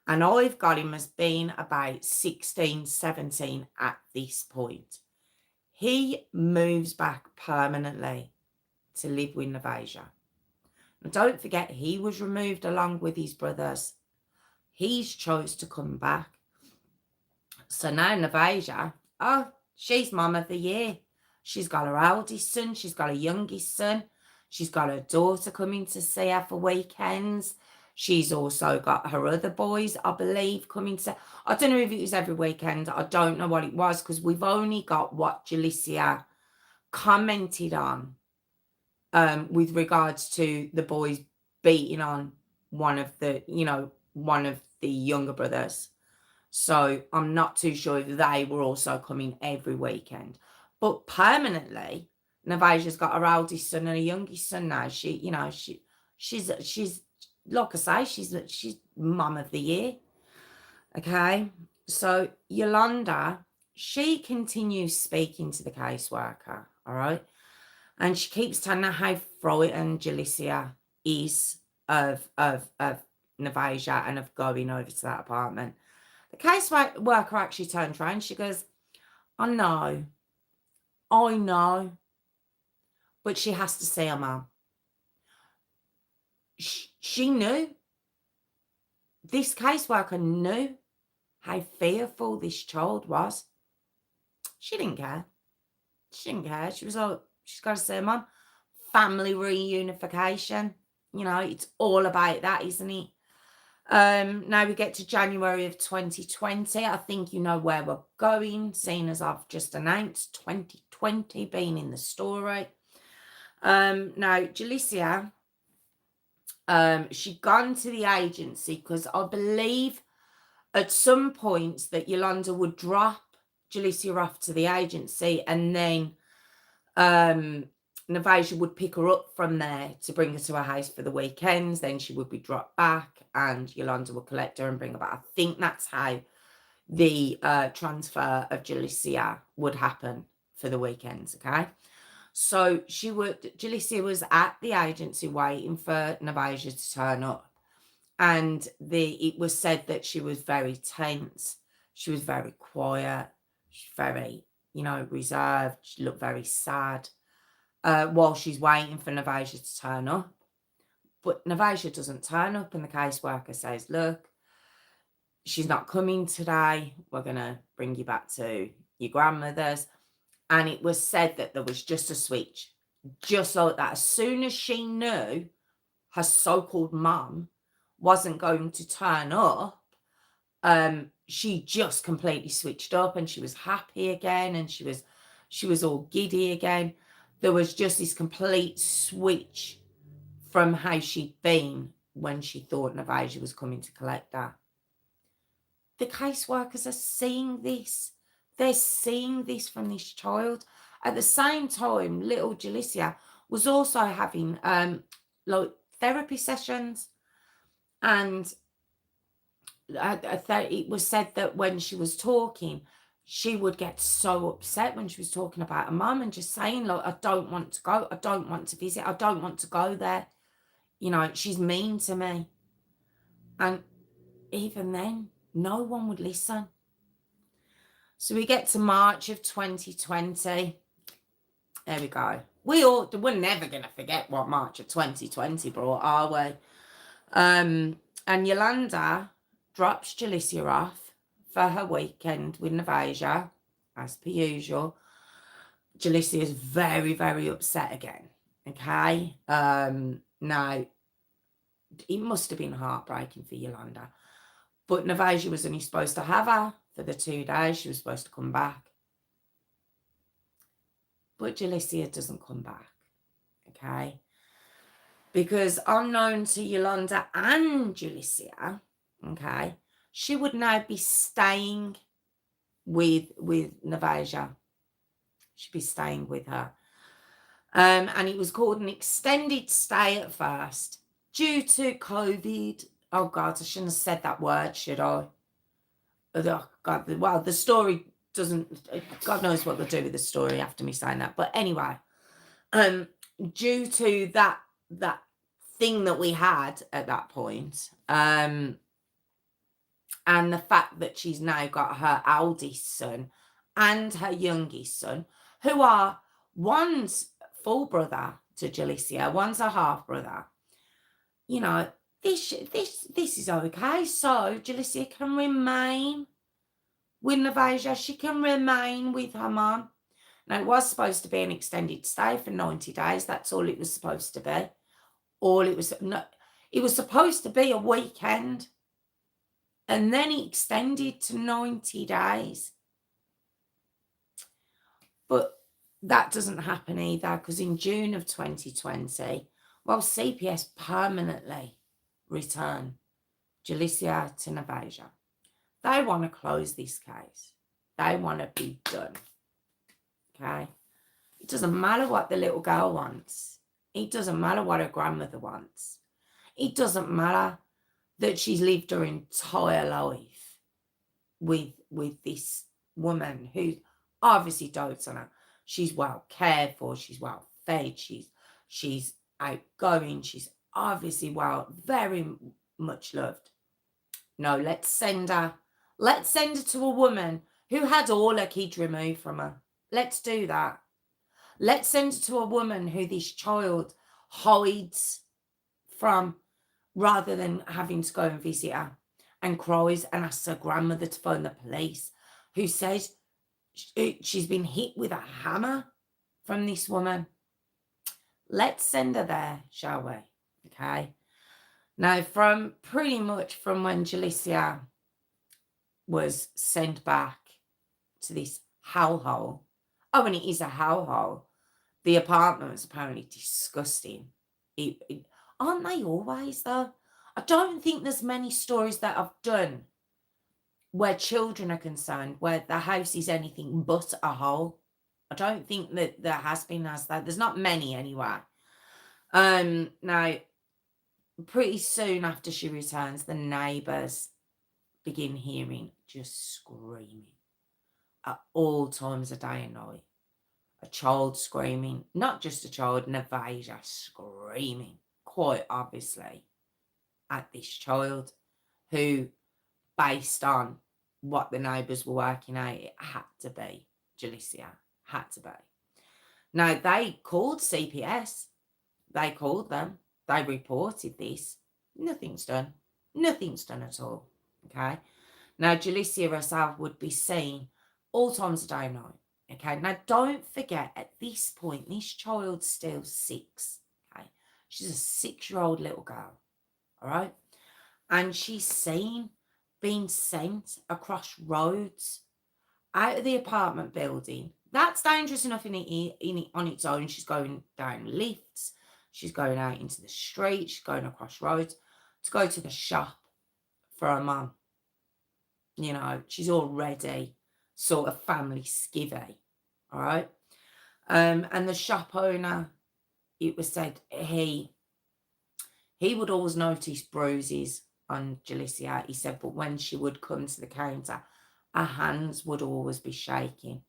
[SPEAKER 1] And I've got him as being about 16, 17 at this point. He moves back permanently to live with Navasia. And don't forget, he was removed along with his brothers. He's chose to come back. So now Navasia, oh, she's mum of the year. She's got her eldest son. She's got a youngest son. She's got her daughter coming to see her for weekends. She's also got her other boys, I believe, coming to. I don't know if it was every weekend. I don't know what it was because we've only got what Julissia commented on with regards to the boys beating on one of the younger brothers. So I'm not too sure if they were also coming every weekend. But permanently, Navasia's got her eldest son and a youngest son now. She's like I say, she's mum of the year. Okay. So Yolanda, she continues speaking to the caseworker, all right? And she keeps telling her how frightened Julissia is of Navasia and of going over to that apartment. The caseworker actually turns around. She goes, I know, but she has to see her mum. She knew. This caseworker knew how fearful this child was. She didn't care. She was like, she's got to see her mum. Family reunification. It's all about that, isn't it? Now we get to January of 2020. I think you know where we're going, seeing as I've just announced 2020 being in the story. Now Julissia, she'd gone to the agency because I believe at some points that Yolanda would drop Julissia off to the agency and then Navasia would pick her up from there to bring her to her house for the weekends. Then she would be dropped back and Yolanda would collect her and bring her back. I think that's how the transfer of Julissia would happen for the weekends, okay? So Julissia was at the agency waiting for Navasia to turn up. And it was said that she was very tense. She was very quiet. She's very, reserved. She looked very sad. While she's waiting for Navasia to turn up. But Navasia doesn't turn up and the caseworker says, look, she's not coming today. We're going to bring you back to your grandmother's. And it was said that there was just a switch. Just like that. As soon as she knew her so-called mum wasn't going to turn up, she just completely switched up and she was happy again and she was all giddy again. There was just this complete switch from how she'd been when she thought Navasia was coming to collect her. The caseworkers are seeing this. They're seeing this from this child. At the same time, little Julissia was also having like therapy sessions, and it was said that when she was talking, she would get so upset when she was talking about her mum and just saying, like, I don't want to go, I don't want to visit, I don't want to go there. You know, she's mean to me. And even then, no one would listen. So we get to March of 2020. There we go. We're never going to forget what March of 2020 brought, are we? And Yolanda drops Julissia off for her weekend with Navasia, as per usual. Julissia is very, very upset again. Okay. Now, it must have been heartbreaking for Yolanda. But Navasia was only supposed to have her for the 2 days. She was supposed to come back. But Julissia doesn't come back. Okay. Because unknown to Yolanda and Julissia, okay, she would now be staying with Navasia. She'd be staying with her. And it was called an extended stay at first due to COVID. Oh, God, I shouldn't have said that word, should I? Oh, God, well, the story doesn't, God knows what they'll do with the story after me saying that. But anyway, due to that thing that we had at that point, and the fact that she's now got her eldest son and her youngest son, who are, one's full brother to Julissia, one's a half brother. You know, this is okay. So Julissia can remain with Navasia. She can remain with her mum. Now, it was supposed to be an extended stay for 90 days. That's all it was supposed to be. It was supposed to be a weekend, and then it extended to 90 days. But that doesn't happen either, because in June of 2020, well, CPS permanently returned Julissia to Navasia. They want to close this case. They want to be done. Okay? It doesn't matter what the little girl wants. It doesn't matter what her grandmother wants. It doesn't matter that she's lived her entire life with this woman who obviously dotes on her. She's well cared for. She's well fed. She's outgoing. She's obviously very much loved. No, let's send her to a woman who had all her kids removed from her. Let's do that. Let's send her to a woman who this child hides from, rather than having to go and visit her and cries and asks her grandmother to phone the police, who says she's been hit with a hammer from this woman. Let's send her there, shall we? Okay. Now, pretty much from when Julissia was sent back to this hellhole. Oh, and it is a hellhole. The apartment was apparently disgusting. Aren't they always, though? I don't think there's many stories that I've done where children are concerned, where the house is anything but a hole. I don't think that there has been as that. There's not many anyway. Now, pretty soon after she returns, the neighbours begin hearing just screaming at all times of day and night. A child screaming, not just a child, Navasia screaming, quite obviously, at this child, who, based on what the neighbours were working out, it had to be Julissia. Had to be. Now, they called CPS. They called them. They reported this. Nothing's done. Nothing's done at all. Okay. Now, Julissia herself would be seen all times of day and night. Okay. Now, don't forget, at this point, this child's still 6. Okay. She's a 6-year-old little girl. All right. And she's seen being sent across roads out of the apartment building. That's dangerous enough on its own. She's going down lifts. She's going out into the street. She's going across roads. to go to the shop for her mum. You know, she's already sort of family skivvy, all right? And the shop owner, it was said he would always notice bruises on Julissia. He said, but when she would come to the counter, her hands would always be shaking.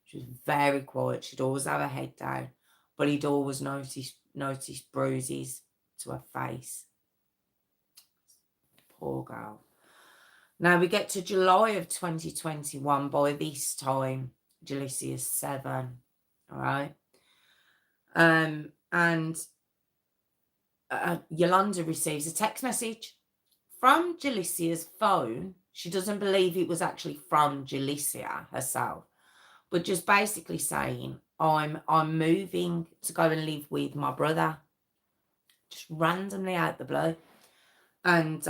[SPEAKER 1] She was very quiet. She'd always have her head down, but he'd always notice bruises to her face. Poor girl. Now we get to July of 2021. By this time, Julissia's 7. All right. And Yolanda receives a text message from Julissia's phone. She doesn't believe it was actually from Julissia herself, but just basically saying, I'm moving to go and live with my brother. Just randomly out the blue. And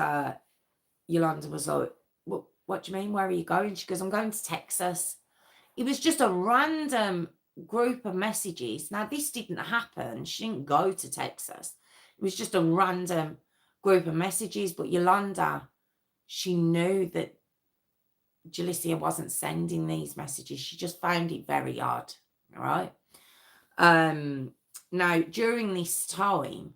[SPEAKER 1] Yolanda was like, what do you mean? Where are you going? She goes, I'm going to Texas. It was just a random group of messages. Now, this didn't happen. She didn't go to Texas. It was just a random group of messages. But Yolanda, she knew that Julissia wasn't sending these messages. She just found it very odd. All right. Now, during this time,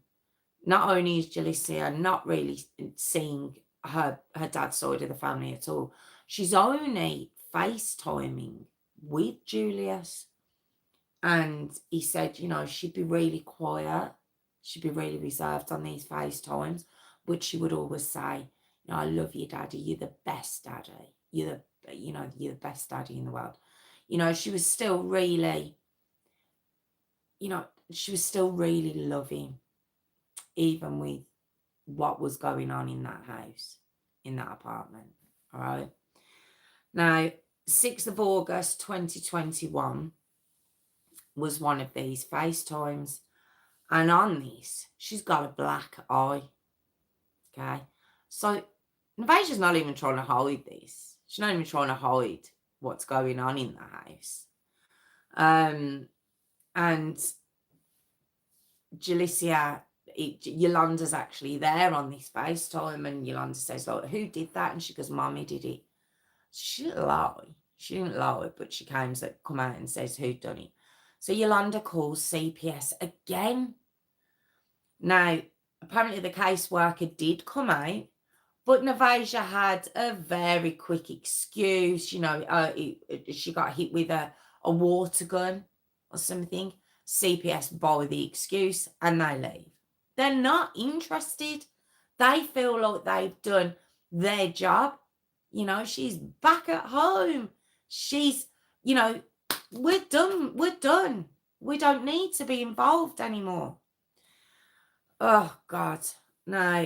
[SPEAKER 1] not only is Julissia not really seeing her dad's side of the family at all, she's only FaceTiming with Julius. And he said, you know, she'd be really quiet. She'd be really reserved on these FaceTimes, but she would always say, you know, I love you, Daddy. You're the best daddy. You're the best daddy in the world. You know, she was still really, loving, even with what was going on in that house, in that apartment. All right. Now, 6th of August, 2021 was one of these FaceTimes. And on this, she's got a black eye. Okay. So, Navasia's not even trying to hide this. She's not even trying to hide what's going on in the house. And Julissia, Yolanda's actually there on this FaceTime, and Yolanda says, like, who did that? And she goes, Mommy did it. She didn't lie. She didn't lie, but she come out and says who done it. So Yolanda calls CPS again. Now, apparently the caseworker did come out, but Navasia had a very quick excuse. You know, she got hit with a water gun or something. CPS buy the excuse and they leave. They're not interested. They feel like they've done their job. You know, she's back at home. She's, you know, we're done. We're done. We don't need to be involved anymore. Oh, God. Now,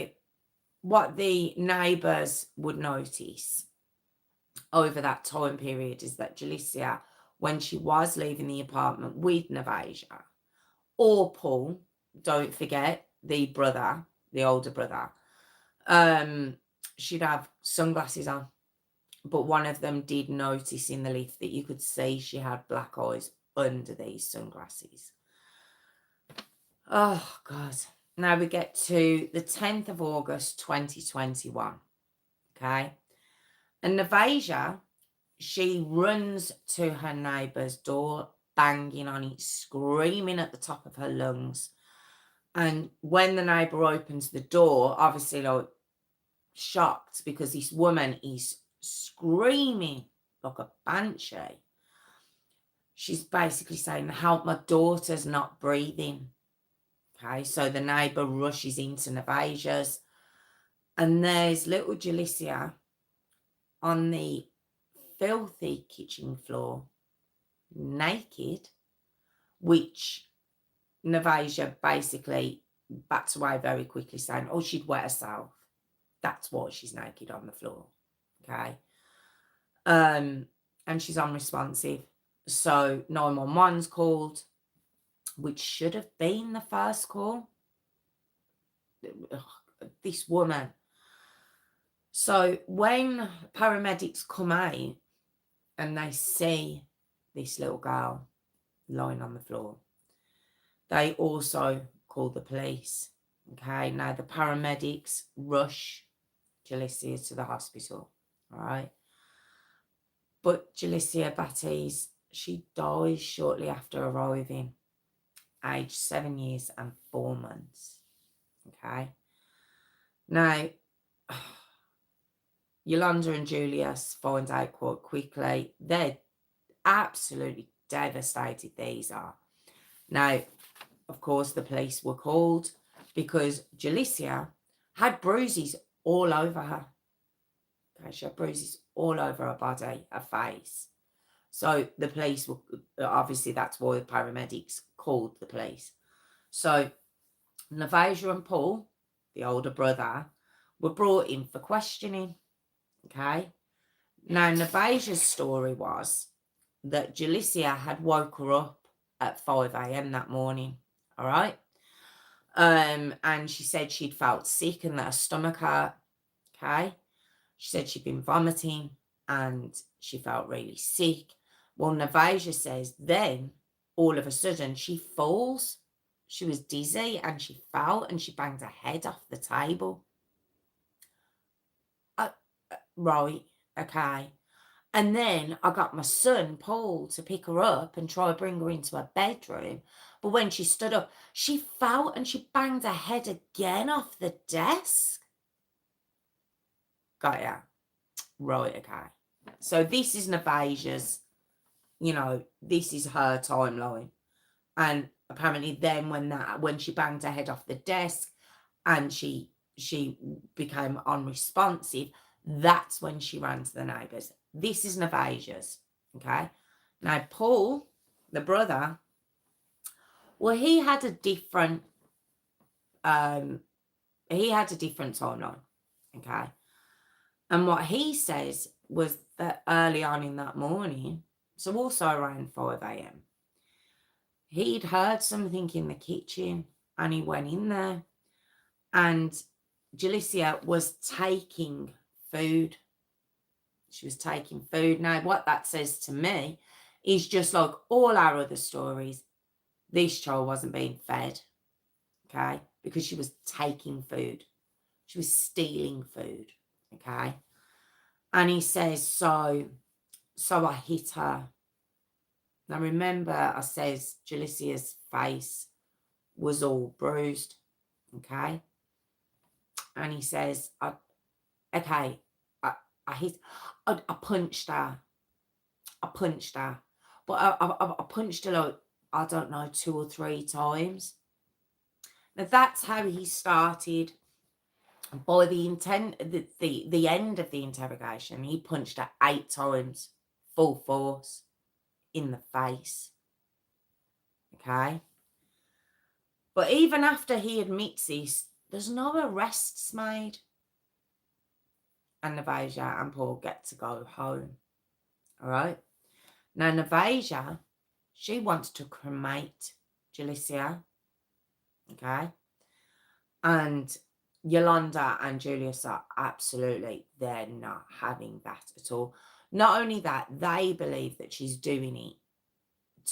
[SPEAKER 1] what the neighbours would notice over that time period is that Julissia, when she was leaving the apartment with Navasia, or Paul, don't forget, the older brother, she'd have sunglasses on. But one of them did notice in the lift that you could see she had black eyes under these sunglasses. Oh, God. Now we get to the 10th of August, 2021. Okay. And Navasia, she runs to her neighbour's door, banging on it, screaming at the top of her lungs. And when the neighbour opens the door, obviously, like, shocked, because this woman is screaming like a banshee. She's basically saying, help, my daughter's not breathing. Okay, so the neighbour rushes into Navasia's, and there's little Julissia on the filthy kitchen floor, naked, which Navasia basically backs away very quickly, saying, oh, she'd wet herself. That's why she's naked on the floor. Okay. And she's unresponsive. So 911's called, which should have been the first call. This woman. So when paramedics come out and they see this little girl lying on the floor, they also call the police. Okay, now the paramedics rush Julissia to the hospital. All right. But Julissia Batties, she dies shortly after arriving, aged 7 years and 4 months. Okay. Now, Yolanda and Julius find out quite quickly. They're absolutely devastated, these are. Now, of course, the police were called because Julissia had bruises all over her. Okay, she had bruises all over her body, her face. So the police were, obviously that's why the paramedics called the police. So Navasia and Paul, the older brother, were brought in for questioning. Okay. Now Navasia's story was that Julissia had woke her up at 5 a.m. that morning. All right. And she said she'd felt sick and that her stomach hurt. Okay. She said she'd been vomiting and she felt really sick. Well, Navasia says then all of a sudden she falls. She was dizzy and she fell and she banged her head off the table. Right. Okay. And then I got my son, Paul, to pick her up and try to bring her into her bedroom. But when she stood up, she fell and she banged her head again off the desk. Got ya? Right, okay. So this is Navasia's, this is her timeline. And apparently then when she banged her head off the desk and she became unresponsive, that's when she ran to the neighbours. This is Navasia's, okay? Now, Paul, the brother, well, he had a different timeline, okay? And what he says was that early on in that morning, so also around 5 a.m., he'd heard something in the kitchen and he went in there and Julissia was taking food. She was taking food. Now, what that says to me is just like all our other stories, this child wasn't being fed, okay, because she was taking food. She was stealing food, okay. And he says, so I hit her. Now, remember, I says Julissia's face was all bruised, okay. And he says, I punched her. But I punched her like, I don't know, 2 or 3 times. Now that's how he started. By the end of the interrogation, he punched her 8 times, full force, in the face. Okay? But even after he admits this, there's no arrests made. And Navasia and Paul get to go home. All right? Now, Navasia, she wants to cremate Julissia. Okay? And Yolanda and Julius are absolutely, they're not having that at all. Not only that, they believe that she's doing it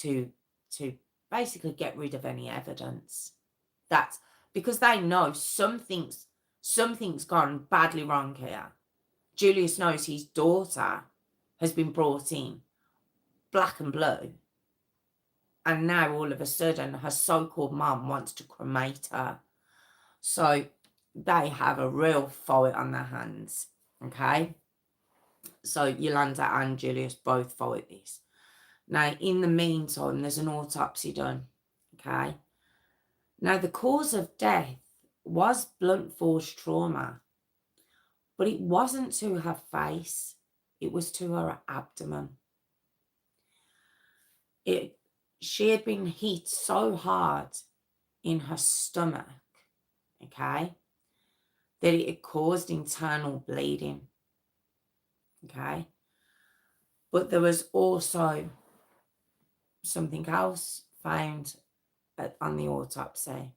[SPEAKER 1] to basically get rid of any evidence. That's because they know something's gone badly wrong here. Julius knows his daughter has been brought in black and blue. And now all of a sudden her so-called mum wants to cremate her. So they have a real fight on their hands. Okay. So Yolanda and Julius both fight this. Now, in the meantime, there's an autopsy done. Okay. Now, the cause of death was blunt force trauma, but it wasn't to her face. It was to her abdomen. She had been hit so hard in her stomach, okay, that it had caused internal bleeding, okay. But there was also something else found on the autopsy.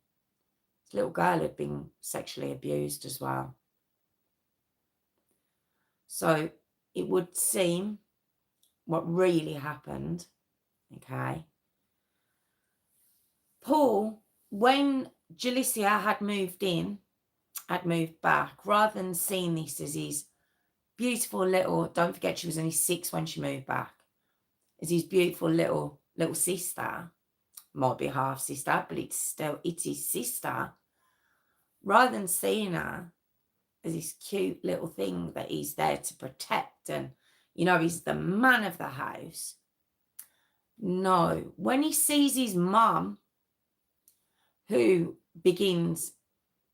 [SPEAKER 1] This little girl had been sexually abused as well. So it would seem what really happened, okay. Paul, when Julissia had moved back, rather than seeing this as his beautiful little, don't forget she was only 6 when she moved back, as his beautiful little sister, might be half sister, but it's his sister. Rather than seeing her as this cute little thing that he's there to protect, and he's the man of the house. No, when he sees his mum, who begins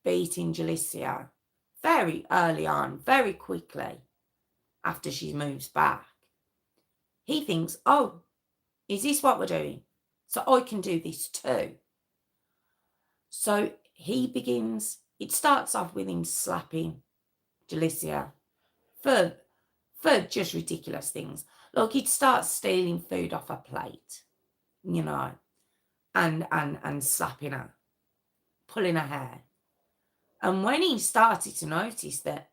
[SPEAKER 1] beating Julissia very early on, very quickly after she moves back, he thinks, oh, is this what we're doing? So I can do this too. So he begins, it starts off with him slapping Julissia for just ridiculous things. Like, he'd start stealing food off her plate, and slapping her, pulling her hair. And when he started to notice that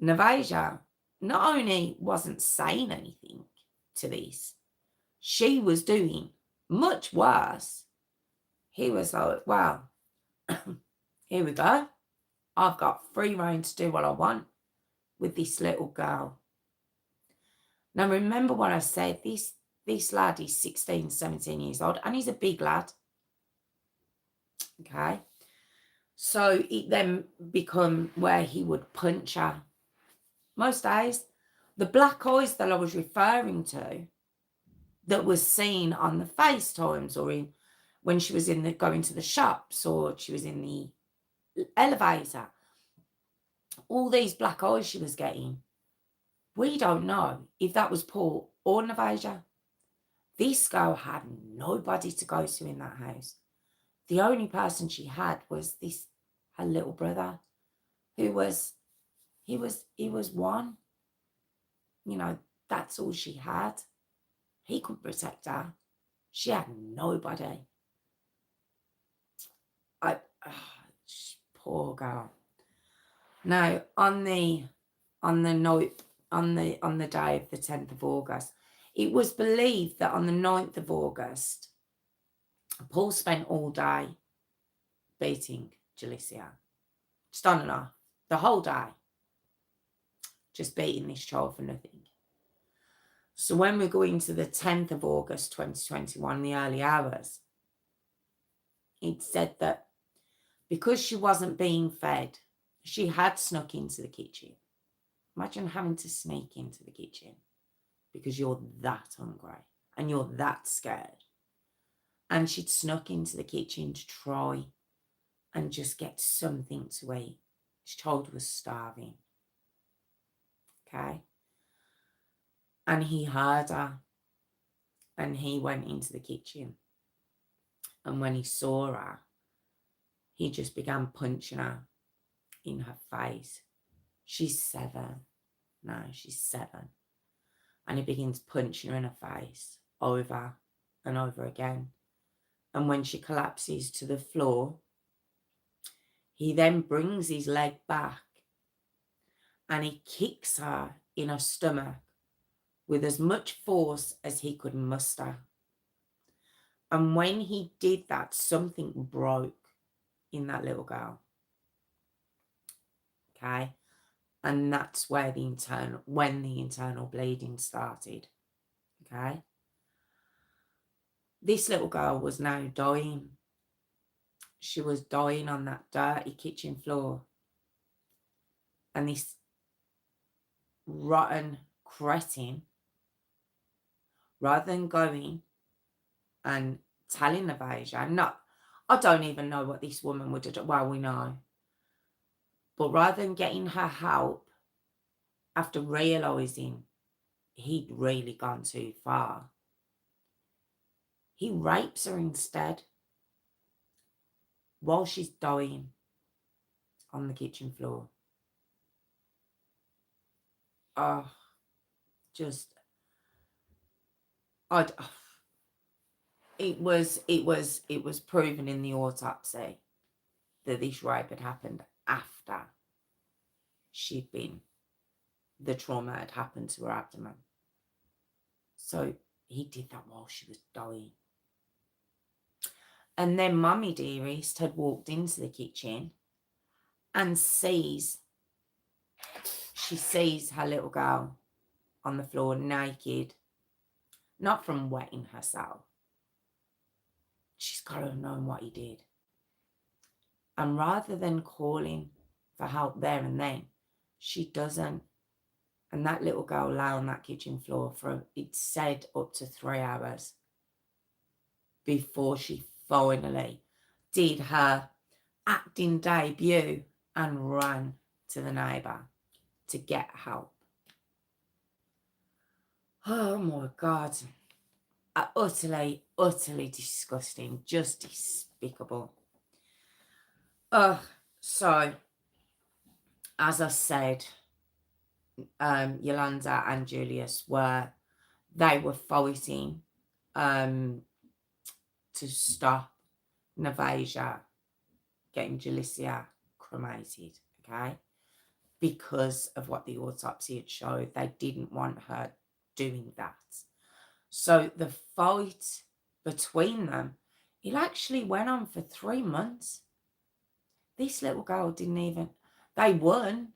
[SPEAKER 1] Navaja not only wasn't saying anything to this, she was doing much worse, he was like, well, here we go. I've got free rein to do what I want with this little girl. Now, remember what I said, this lad is 16, 17 years old, and he's a big lad. Okay. So it then become where he would punch her. Most days, the black eyes that I was referring to, that was seen on the FaceTimes, or when she was going to the shops, or she was in the elevator, all these black eyes she was getting, we don't know if that was Paul or Navaja. This girl had nobody to go to in that house. The only person she had was her little brother, who was, he was one. That's all she had. He couldn't protect her. She had nobody. Poor girl. Now, on the day of the 10th of August, it was believed that on the 9th of August, Paul spent all day beating Julissia. Just on and off. The whole day. Just beating this child for nothing. So when we go into the 10th of August 2021, the early hours, it said that because she wasn't being fed, she had snuck into the kitchen. Imagine having to sneak into the kitchen because you're that hungry and you're that scared. And she'd snuck into the kitchen to try and just get something to eat. This child was starving. Okay? And he heard her, and he went into the kitchen. And when he saw her, he just began punching her in her face. She's 7. No, she's 7. And he begins punching her in her face over and over again. And when she collapses to the floor, he then brings his leg back and he kicks her in her stomach with as much force as he could muster. And when he did that, something broke in that little girl. Okay? And that's where the internal bleeding started. Okay? This little girl was now dying. She was dying on that dirty kitchen floor. And this rotten cretin, rather than going and telling Navaja, I don't even know what this woman would have done. Well, we know. But rather than getting her help, after realising he'd really gone too far, he rapes her instead while she's dying on the kitchen floor. Oh, just, it was proven in the autopsy that this rape had happened after the trauma had happened to her abdomen. So he did that while she was dying. And then Mummy Dearest had walked into the kitchen and sees her little girl on the floor naked, not from wetting herself. She's got to have known what he did. And rather than calling for help there and then, she doesn't. And that little girl lay on that kitchen floor for, it said, up to 3 hours before she finally did her acting debut and ran to the neighbour to get help. Oh my God. Utterly, utterly disgusting. Just despicable. So, as I said, Yolanda and Julius were fighting to stop Navasia getting Julissia cremated, okay? Because of what the autopsy had showed. They didn't want her doing that. So the fight between them, it actually went on for 3 months. This little girl didn't even, they won,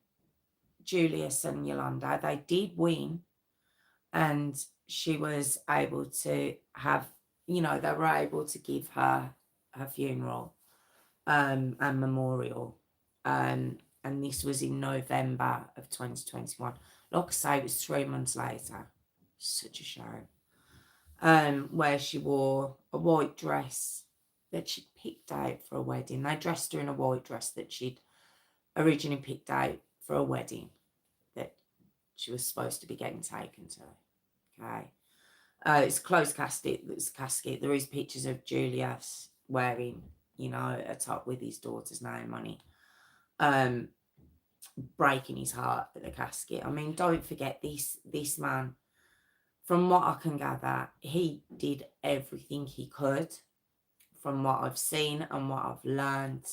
[SPEAKER 1] Julius and Yolanda, they did win. And she was able to have, they were able to give her funeral and memorial. And this was in November of 2021. Like I say, it was 3 months later. Such a shame. Where she wore a white dress that she'd picked out for a wedding. They dressed her in a white dress that she'd originally picked out for a wedding that she was supposed to be getting taken to. Okay. It's a closed casket. There is pictures of Julius wearing, a top with his daughter's name on it. Breaking his heart at the casket. I mean, don't forget this man, from what I can gather, he did everything he could. From what I've seen and what I've learned,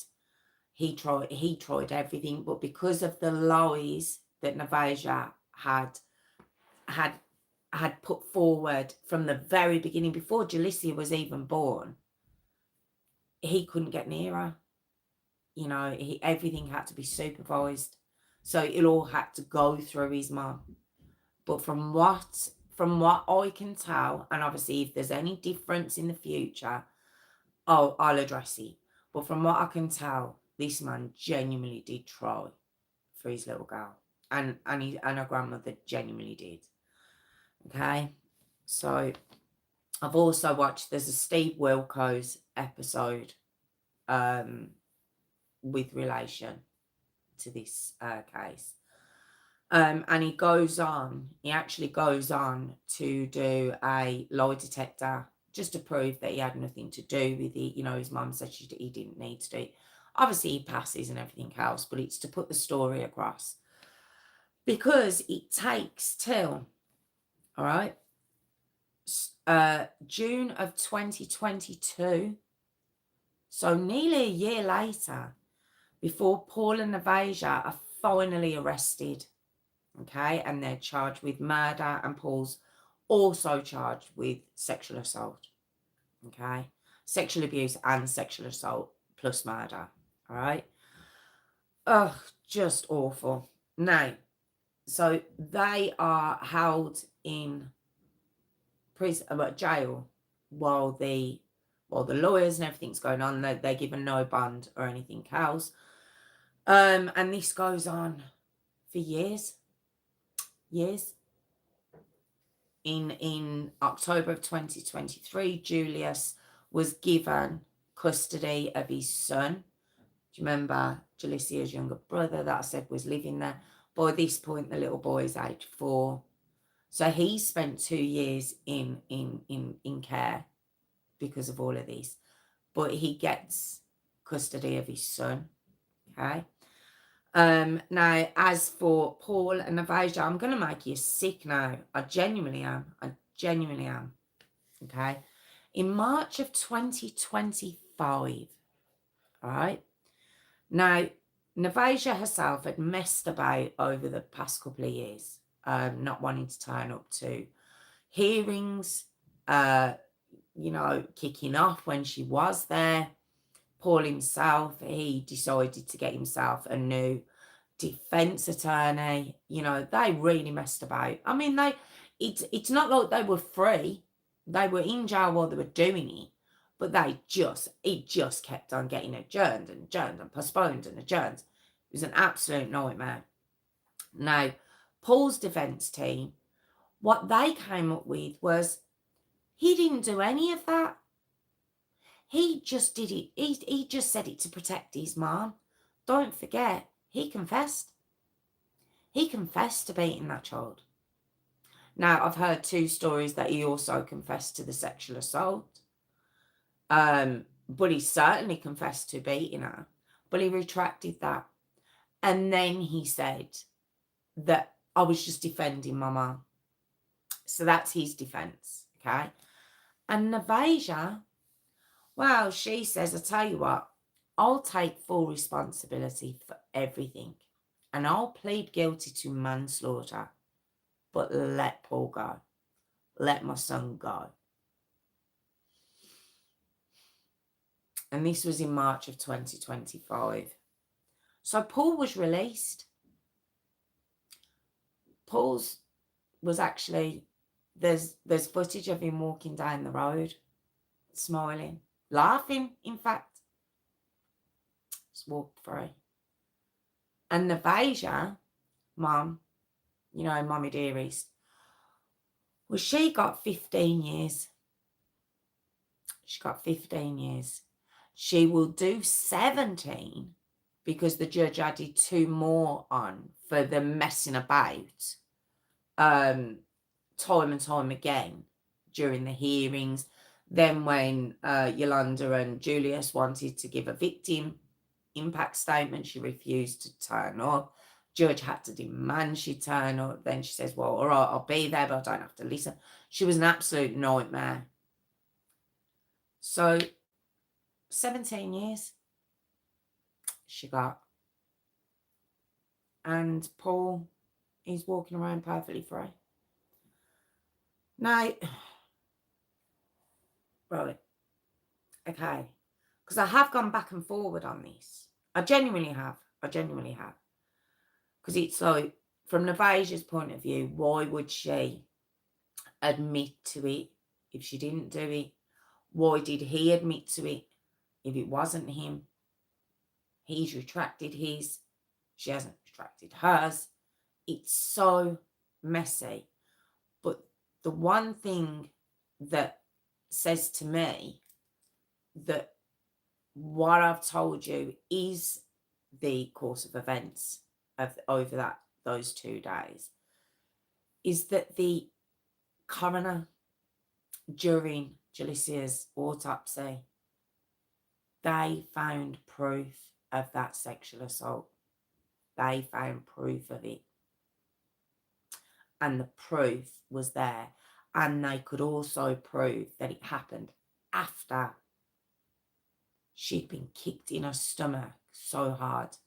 [SPEAKER 1] he tried everything, but because of the lies that Navasia had put forward from the very beginning, before Julissia was even born, he couldn't get near her. Everything had to be supervised. So it all had to go through his mum. But from what I can tell, and obviously if there's any difference in the future, I'll address it. But from what I can tell, this man genuinely did try for his little girl. And her grandmother genuinely did. Okay? So I've also watched, there's a Steve Wilkos episode with relation to this case. And he actually goes on to do a lie detector just to prove that he had nothing to do with it. His mum said he didn't need to do it. Obviously, he passes and everything else, but it's to put the story across. Because it takes till, all right, June of 2022, so nearly a year later, before Paul and Navasia are finally arrested, okay, and they're charged with murder, and Paul's also charged with sexual assault, okay, sexual abuse and sexual assault plus murder, all right. Just awful. Now, so they are held in prison, jail, while the lawyers and everything's going on. They're given no bond or anything else. And this goes on for years. In October of 2023, Julius was given custody of his son. Do you remember Julissia's younger brother that I said was living there? By this point, the little boy is age 4. So he spent 2 years in care because of all of this. But he gets custody of his son. Okay. Now, as for Paul and Navasia, I'm going to make you sick now. I genuinely am. Okay. In March of 2025, all right. Now, Navasia herself had messed about over the past couple of years, not wanting to turn up to hearings, kicking off when she was there. Paul himself, he decided to get himself a new defense attorney. They really messed about. I mean, it's not like they were free. They were in jail while they were doing it, but it just kept on getting adjourned and postponed and adjourned. It was an absolute nightmare. Now, Paul's defense team, what they came up with was he didn't do any of that. He just did it. He just said it to protect his mom. Don't forget, he confessed. He confessed to beating that child. Now, I've heard 2 stories that he also confessed to the sexual assault. But he certainly confessed to beating her. But he retracted that. And then he said that I was just defending my mom. So that's his defense, okay? And Navasia, well, she says, I tell you what, I'll take full responsibility for everything. And I'll plead guilty to manslaughter. But let Paul go. Let my son go. And this was in March of 2025. So Paul was released. Paul's was actually, there's footage of him walking down the road, smiling, laughing, in fact. Just walked free. And Navasia, Mum, Mommy Dearest, well, she got 15 years. She got 15 years. She will do 17 because the judge added 2 more on for the messing about time and time again during the hearings. Then when Yolanda and Julius wanted to give a victim impact statement, she refused to turn up. Judge had to demand she turn up. Then she says, well, all right, I'll be there, but I don't have to listen. She was an absolute nightmare. So 17 years she got. And Paul is walking around perfectly free. Now, right, okay, because I have gone back and forward on this. I genuinely have. Because it's like, from Navasia's point of view, why would she admit to it if she didn't do it? Why did he admit to it if it wasn't him? He's retracted his. She hasn't retracted hers. It's so messy. But the one thing that says to me that what I've told you is the course of events over those 2 days is that the coroner, during Julissia's autopsy, they found proof of that sexual assault. They found proof of it. And the proof was there. And they could also prove that it happened after she'd been kicked in her stomach so hard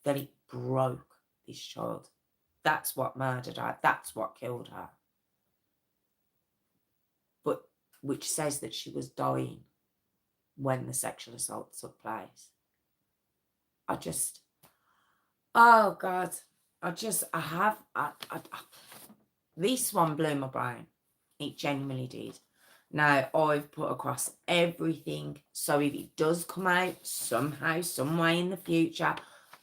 [SPEAKER 1] that it broke this child. That's what murdered her. That's what killed her. But which says that she was dying when the sexual assault took place. Oh God, this one blew my brain. It genuinely did. Now, I've put across everything. So if it does come out somehow, some way in the future,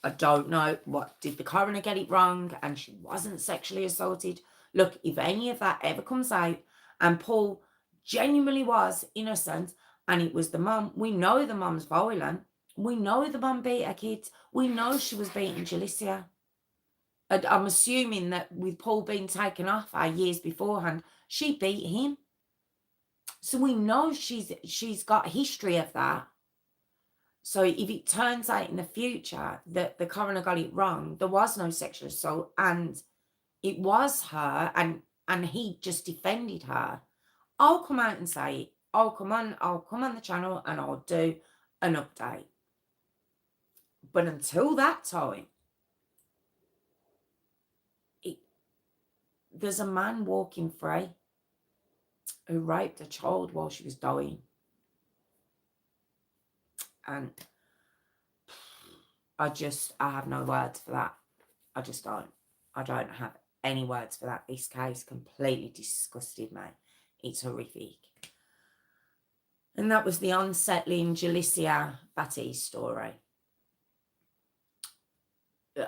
[SPEAKER 1] I don't know, did the coroner get it wrong and she wasn't sexually assaulted? Look, if any of that ever comes out and Paul genuinely was innocent and it was the mum, we know the mum's violent. We know the mum beat her kids. We know she was beating Julissia. I'm assuming that with Paul being taken off her years beforehand, she beat him. So we know she's got history of that. So if it turns out in the future that the coroner got it wrong, there was no sexual assault and it was her and he just defended her, I'll come out and say it. I'll come on the channel and I'll do an update. But until that time, there's a man walking free who raped a child while she was dying. And I have no words for that. I just don't. I don't have any words for that. This case completely disgusted me. It's horrific. And that was the unsettling Julissia Batties story.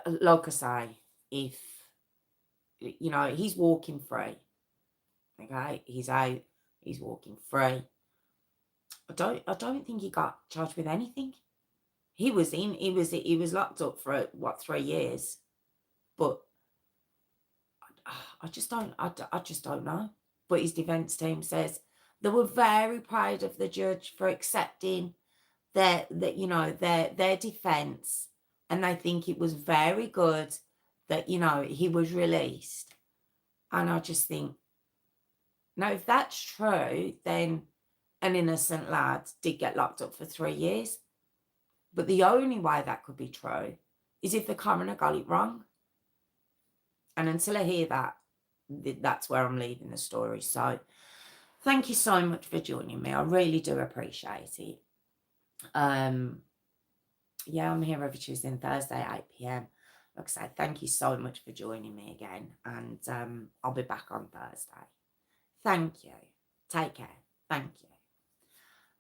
[SPEAKER 1] Like I say, if, you know, he's walking free. Okay, he's out, he's walking free. I don't think he got charged with anything. He was locked up for what, 3 years. But I just don't know. But his defence team says they were very proud of the judge for accepting their defence, and they think it was very good that, you know, he was released. And I just think, now if that's true, then an innocent lad did get locked up for 3 years. But the only way that could be true is if the coroner got it wrong. And until I hear that, that's where I'm leaving the story. So thank you so much for joining me. I really do appreciate it. Yeah, I'm here every Tuesday and Thursday, 8 p.m. Like I said, thank you so much for joining me again. And I'll be back on Thursday. Thank you. Take care. Thank you.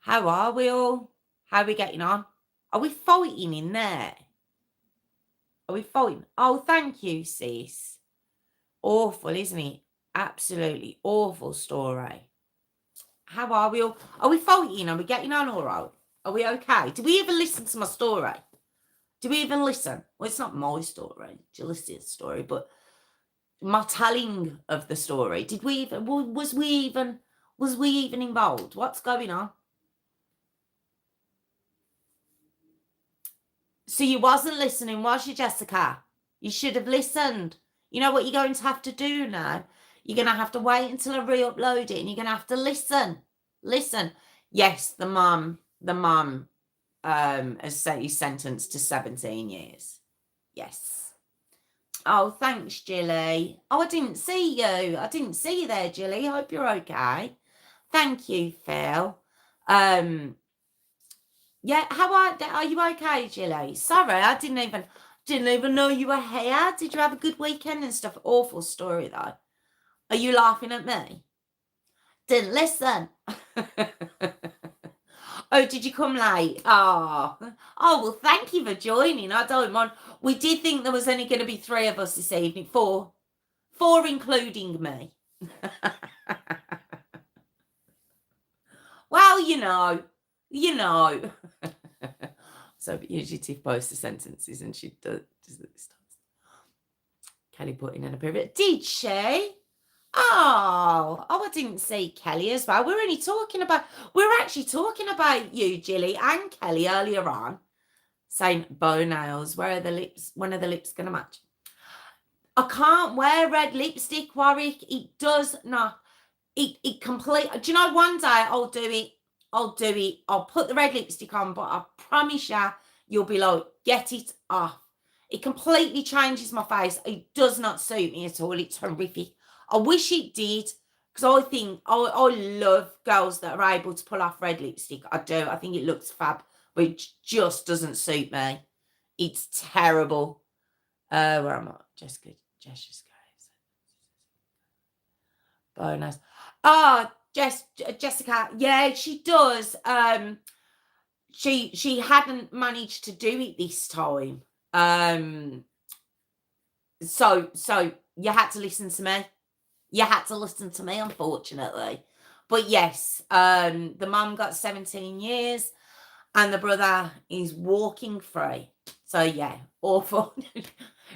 [SPEAKER 1] How are we all? How are we getting on? Are we fighting in there? Are we fighting? Oh, thank you, sis. Awful, isn't it? Absolutely awful story. How are we all? Are we fighting? Are we getting on all right? Are we okay? Did we even listen to my story? Did we even listen? Well, it's not my story, Julissia's story, but my telling of the story. Did we even? Was we even involved? What's going on? So you wasn't listening, was you, Jessica? You should have listened. You know what you're going to have to do now? You're going to have to wait until I re-upload it, and you're going to have to listen. Listen. Yes, the mum is sentenced to 17 years. Yes. Oh, thanks, Jilly. Oh, I didn't see you. I didn't see you there, Jilly. Hope you're okay. Thank you, Phil. Yeah, how are you okay, Jilly? Sorry, I didn't even know you were here. Did you have a good weekend and stuff? Awful story though. Are you laughing at me? Didn't listen. Oh, did you come late? Oh, well, thank you for joining. I don't mind. We did think there was only going to be 3 of us this evening. 4 including me. Well, you know. So usually Tiff posts the sentences and she does it this time. Kelly put in an approval. Did she? Oh, I didn't see Kelly as well. We were actually talking about you, Jilly, and Kelly earlier on, saying bow nails. Where are the lips? When are the lips going to match? I can't wear red lipstick, Warwick. It does not. It complete. Do you know, one day I'll do it. I'll put the red lipstick on, but I promise you'll be like, get it off. It completely changes my face. It does not suit me at all. It's horrific. I wish it did, because I think I love girls that are able to pull off red lipstick. I do. I think it looks fab, but it just doesn't suit me. It's terrible. Where am I? Jess just goes. Bonus. Oh, Jessica. Yeah, she does. She hadn't managed to do it this time. So you had to listen to me. You had to listen to me, unfortunately. But yes, the mum got 17 years and the brother is walking free. So yeah, awful.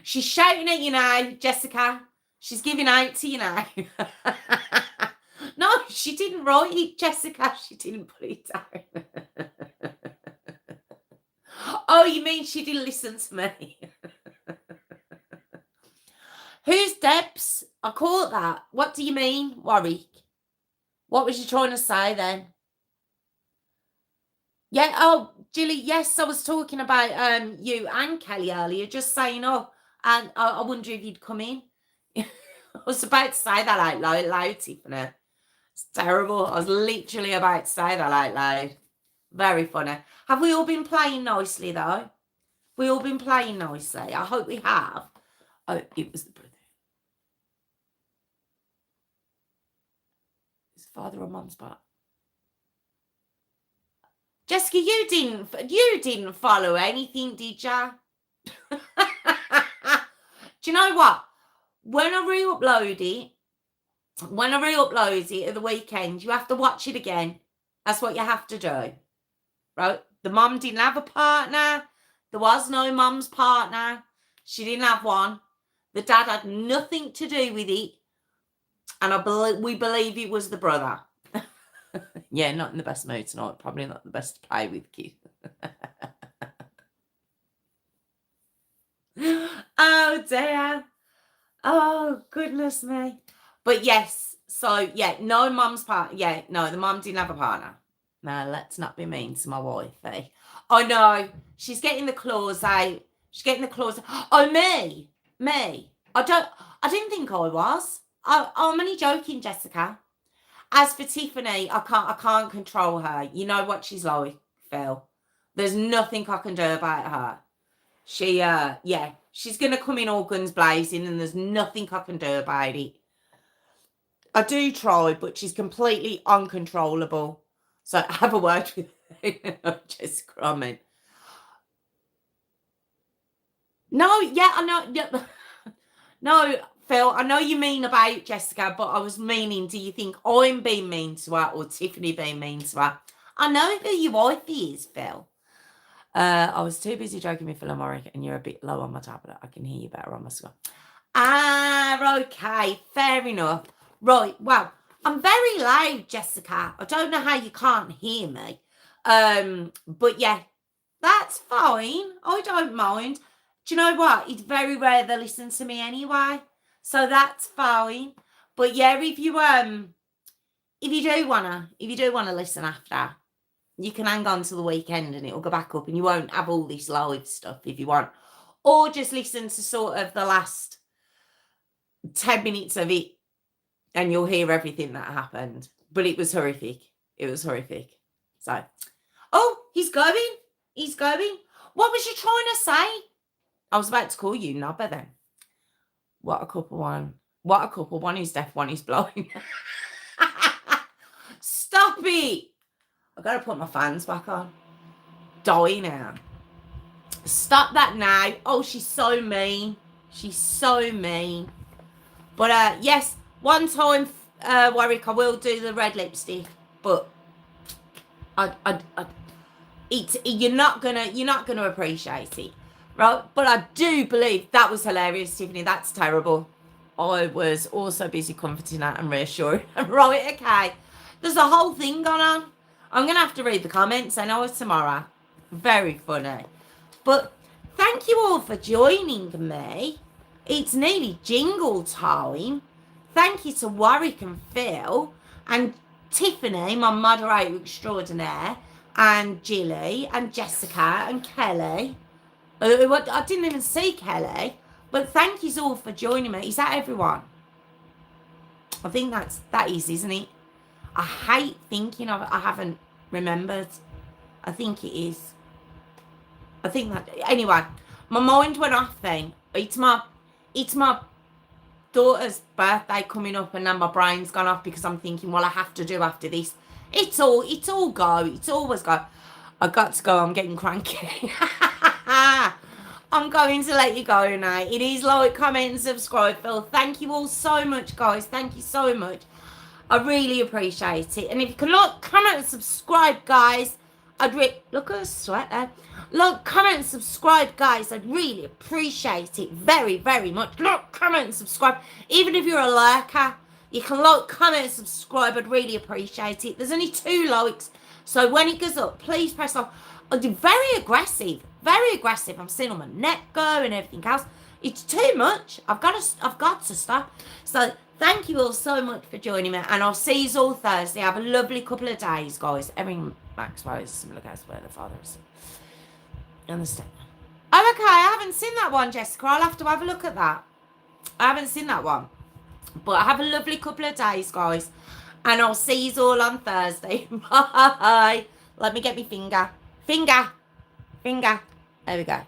[SPEAKER 1] She's shouting at you now, Jessica. She's giving out to you now. No, she didn't write it, Jessica. She didn't put it down. Oh, you mean she didn't listen to me? Who's Debs? I caught that. What do you mean, Warwick? What was you trying to say then? Yeah, oh, Jilly, yes, I was talking about you and Kelly earlier, just saying, oh, and I wonder if you'd come in. I was about to say that out loud, Tiffany. It's terrible. I was literally about to say that out loud. Very funny. Have we all been playing nicely, though? We all been playing nicely. I hope we have. Oh, it was the brother. His father or mum's part. Jessica, you didn't follow anything, did ya? Do you know what? When I re-upload it at the weekend, you have to watch it again. That's what you have to do. Right? The mum didn't have a partner. There was no mum's partner. She didn't have one. The dad had nothing to do with it. And we believe it was the brother. Yeah, not in the best mood tonight. Probably not the best to play with, kid. Oh, dear. Oh, goodness me. But yes, so, yeah, no mum's partner. Yeah, no, the mum didn't have a partner. No, let's not be mean to my wifey. Oh, no, she's getting the claws out. She's getting the claws. Oh, me. I didn't think I was. I'm only joking, Jessica. As for Tiffany, I can't control her. You know what she's like, Phil. There's nothing I can do about her. She's going to come in all guns blazing and there's nothing I can do about it. I do try, but she's completely uncontrollable. So have a word with her. Just crumbing. No, yeah, I know. Yeah. No, Phil, I know you mean about Jessica, but I was meaning, do you think I'm being mean to her or Tiffany being mean to her? I know who your wife is, Phil. I was too busy joking with Philomoric and you're a bit low on my tablet. I can hear you better on my screen. Okay, fair enough. Right, well, I'm very loud, Jessica. I don't know how you can't hear me. But yeah, that's fine. I don't mind. Do you know what? It's very rare they listen to me anyway. So that's fine. But yeah, if you do wanna listen after, you can hang on till the weekend and it'll go back up and you won't have all this live stuff if you want. Or just listen to sort of the last 10 minutes of it and you'll hear everything that happened. But it was horrific. So, oh, he's going. What was you trying to say? I was about to call you Nubber then. What a couple, one. One is deaf, one is blind. Stop it. I've got to put my fans back on. Die now. Stop that now. Oh, she's so mean. But yes, one time, Warwick, I will do the red lipstick. But you're not gonna appreciate it, right? But I do believe that was hilarious, Tiffany. That's terrible. I was also busy comforting her and reassuring her. Right, okay. There's a whole thing going on. I'm going to have to read the comments. I know it's tomorrow. Very funny. But thank you all for joining me. It's nearly jingle time. Thank you to Warwick and Phil and Tiffany, my moderator extraordinaire, and Jilly and Jessica and Kelly. I didn't even see Kelly. But thank you all for joining me. Is that everyone? I think that is, isn't it? I hate thinking of it. I haven't remembered. I think it is. I think that anyway, my mind went off then. It's my daughter's birthday coming up and now my brain's gone off because I'm thinking, well, I have to do after this. It's all go. It's always go. I got to go. I'm getting cranky. I'm going to let you go now. It is like, comment, and subscribe, Phil. Thank you all so much, guys. Thank you so much. I really appreciate it. And if you can like, comment, and subscribe, guys, look at her sweat there. Like, comment, and subscribe, guys. I'd really appreciate it very, very much. Like, comment, and subscribe. Even if you're a lurker, you can like, comment, and subscribe. I'd really appreciate it. There's only 2 likes. So when it goes up, please press like. I'll do very aggressive. I'm seeing on my neck go and everything else. It's too much. I've got to stop. So thank you all so much for joining me, and I'll see you all Thursday. Have a lovely couple of days, guys. Everything Maxwell is similar guys where the father is. Understand? Oh, okay. I haven't seen that one, Jessica. I'll have to have a look at that. I haven't seen that one. But have a lovely couple of days, guys. And I'll see you all on Thursday. Bye. Let me get my finger. Finger. There we go.